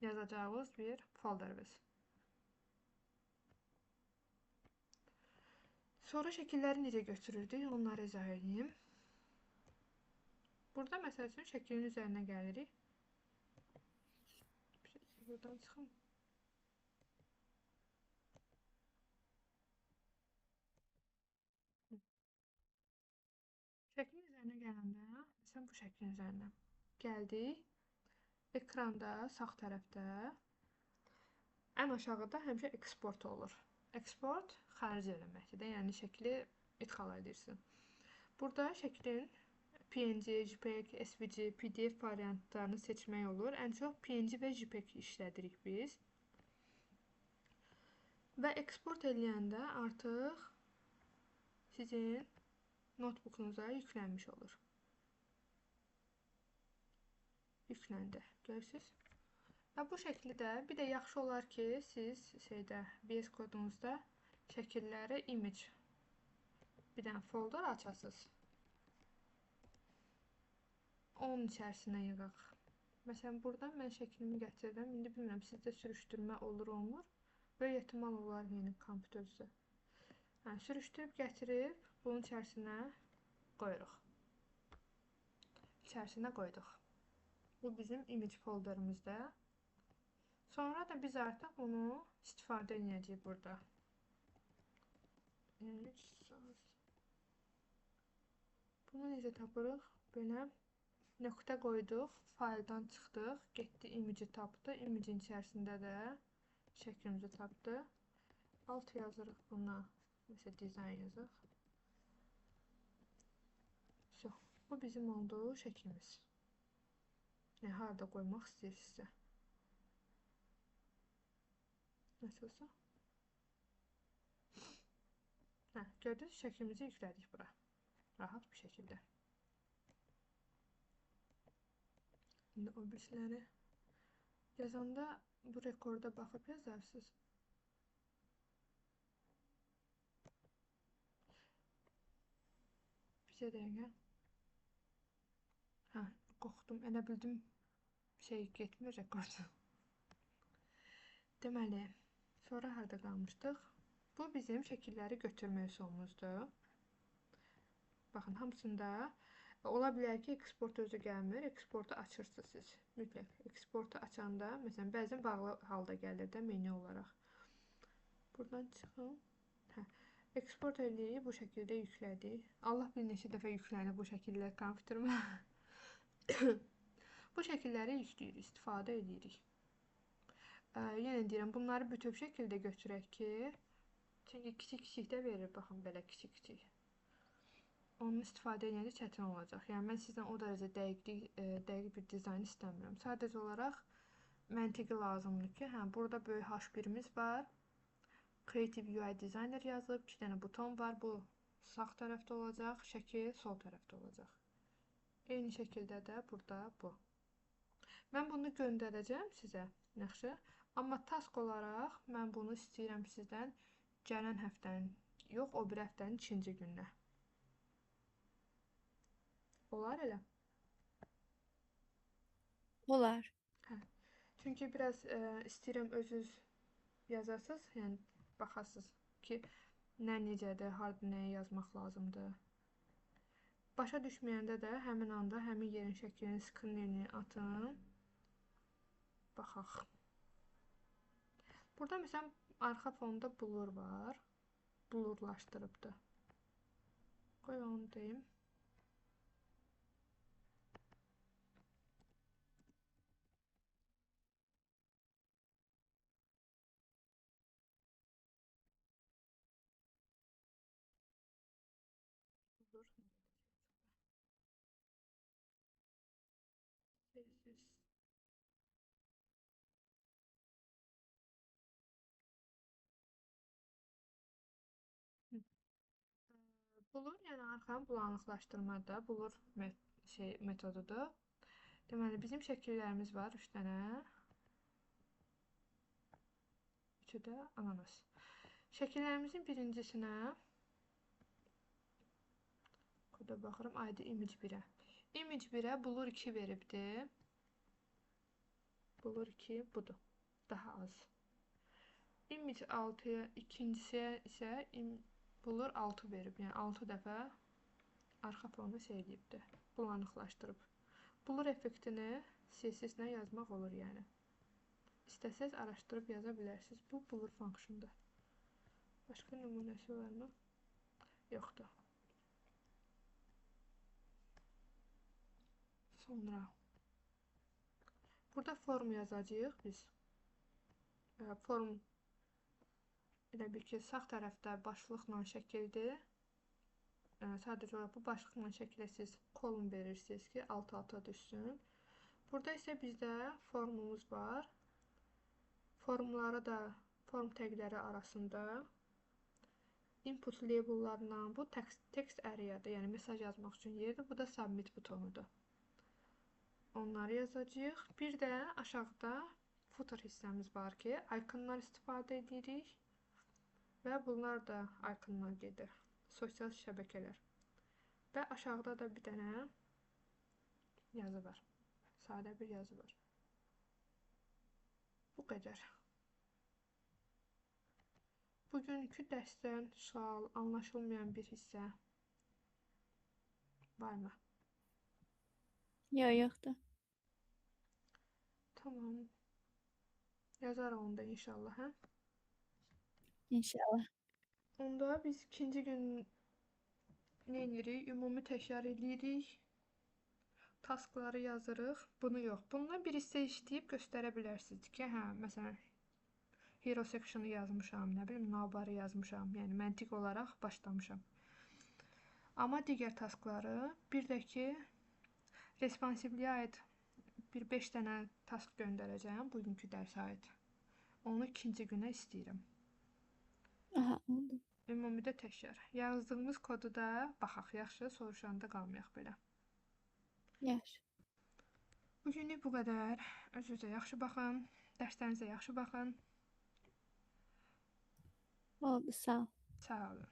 yazacağınız bir folderiniz. Sonra şəkilləri necə götürürdük, onları izah edeyim. Burada məsəl üçün şəklin üzərinə gəlirik. Buradan çıxın. Şəklin üzərinə gələndə, məsələn bu şəklin üzərinə gəldik. Ekranda sağ tərəfdə ən aşağıda həmişə export olur. Export xaric eləməkdir, yəni şəkli idxal edirsin. Burada şəklin PNG, JPEG, SVG, PDF variantlarını seçmək olur. Ən çox PNG və JPEG işlədirik biz. Və export eləyəndə artıq sizin notebookunuza yüklənmiş olur. Yükləndi. Görürsünüz? Və bu şəkildə bir də yaxşı olar ki, siz VS kodunuzda şəkilləri image bir dənə folder açasınız. Onun içərisinə yığaq. Məsələn, buradan mən şəklimi gətirirəm. İndi bilmirəm, sizdə sürüşdürmə olur, olmur. Böyük ehtimal olar yeni kompüterdə. Sürüşdürüb gətirib bunun içərisinə qoyuruq. İçərisinə qoyduq. Bu bizim image folderimizdə. Sonra da biz artıq bunu istifadə edəcəyik burada. Bunu necə tapırıq? Belə nöqtə qoyduq, fayldan çıxdıq, getdi image tapdı. Image-in içərisində də şəklimizi tapdı. Alt yazırıq buna, məsələn, dizayn yazıq. Bu bizim olduğu şəklimiz. Harada qoymaq istəyirsinizsə. Nasılsa. Gördünüz, şəklimizi yüklədik bura. Rahat bir şəkildə. İndi o birisiləri yazanda bu rekorda baxıb yazarsınız. Bizə dəqiqə. Qorxdum, elə bildim şey getmir rekorda. Deməli, sonra harada qalmışdıq? Bu bizim şəkilləri götürmə üsulumuzdur. Baxın, hamısında ola bilər ki, eksport özü gəlmir. Eksportu açırsınız siz. Mütləq eksportu açanda, məsələn, bəzən bağlı halda gəlir də menü olaraq. Buradan çıxın. Eksport eləyirik, bu şəkildə yüklədik. Allah bir neçə dəfə yüklənir bu şəkillər kompüterimə. Bu şəkilləri yükləyirik, istifadə edirik. Yenə deyirəm, bunları bütöv şəkildə götürək ki, çünki kiçik-kiçik də verir, baxın belə kiçik-kiçik. Onun istifadə edəndə çətin olacaq. Yəni mən sizdən o dərəcə dəqiq bir dizayn istəmirəm. Sadəcə olaraq məntiqi lazımdır ki, hə, burada böyük H1-imiz var. Creative UI Designer yazıb, 2 dənə buton var. Bu sağ tərəfdə olacaq, şəkil sol tərəfdə olacaq. Eyni şəkildə də burada bu. Mən bunu göndərəcəm sizə, yaxşı? Amma task olaraq mən bunu istəyirəm sizdən gələn həftənin, yox, o bir həftənin 2-ci gününə. Olar elə? Olar. Hə. Çünki biraz istəyirəm özünüz yazasınız, yəni baxasınız ki, nə necədir, harda nəyi yazmaq lazımdır. Başa düşməyəndə də həmin anda həmin yerin şəklini, screenini atın. Baxaq. Burada məsələn arxa fonda blur var. Blurlaşdırıbdır. Qoy onu deyim. Blur. Sessiz. Blur yəni arxanı bulanıqlaşdırmada blur metodudur. Deməli bizim şəkillərimiz var 3 dənə. 3-ü də ananas. Şəkillərimizin birincisinə burada baxıram ID image 1-ə. Image 1-ə blur 2 veribdi. Blur 2 budur. Daha az. Image 6-ya, ikincisiyə isə blur 6 verib. Yəni 6 dəfə arxa fonu eləyibdi. Bulanıqlaşdırıb. Blur effektini CSS-nə yazmaq olur yəni. İstəsəz araşdırıb yaza bilərsiniz. Bu blur funksiyondur. Başqa nümunəsi varmı? Yoxdur. Sonra burada form yazacağıq biz. Form elə bir ki, sağ tərəfdə başlıqla şəkildir. Sadəcə olaraq bu başlıqla şəkilə siz kolon verirsiniz ki, alt-alta düşsün. Burada isə bizdə formumuz var. Formları da form təqləri arasında input labellarından bu text area-dır, yəni mesaj yazmaq üçün yerdir. Bu da submit butonudur. Onları yazacağıq. Bir də aşağıda footer hissəmiz var ki, ikonlar istifadə edirik və bunlar da ikonlar gedir. Sosial şəbəkələr. Və aşağıda da bir dənə yazı var. Sadə bir yazı var. Bu qədər. Bugünkü dərsdən sual, anlaşılmayan bir hissə varmı? Yoxdur. Tamam. Yazarıq onda inşallah, hə? İnşallah. Onda biz ikinci gün nə edirik? Ümumi təkrar edirik. Taskları yazırıq. Bunu yox. Bundan bir hissə işləyib göstərə bilərsiniz ki, hə, məsələn, hero section-ı yazmışam, nə bilim, navbarı yazmışam. Yəni məntiq olaraq başlamışam. Amma digər taskları, bir də ki, responsivliyə aid bir 5 dənə task göndərəcəm bugünkü dərsə aid. Onu ikinci günə istəyirəm. Aha, oldu. Ümumidə təkrar. Yazdığımız kodu da baxaq, yaxşı, soruşanda qalmayaq belə. Yaxşı. Bugünlük bu qədər. Özünüzə yaxşı baxın, dərslərinizə yaxşı baxın. Oldu, sağ ol. Sağ olun.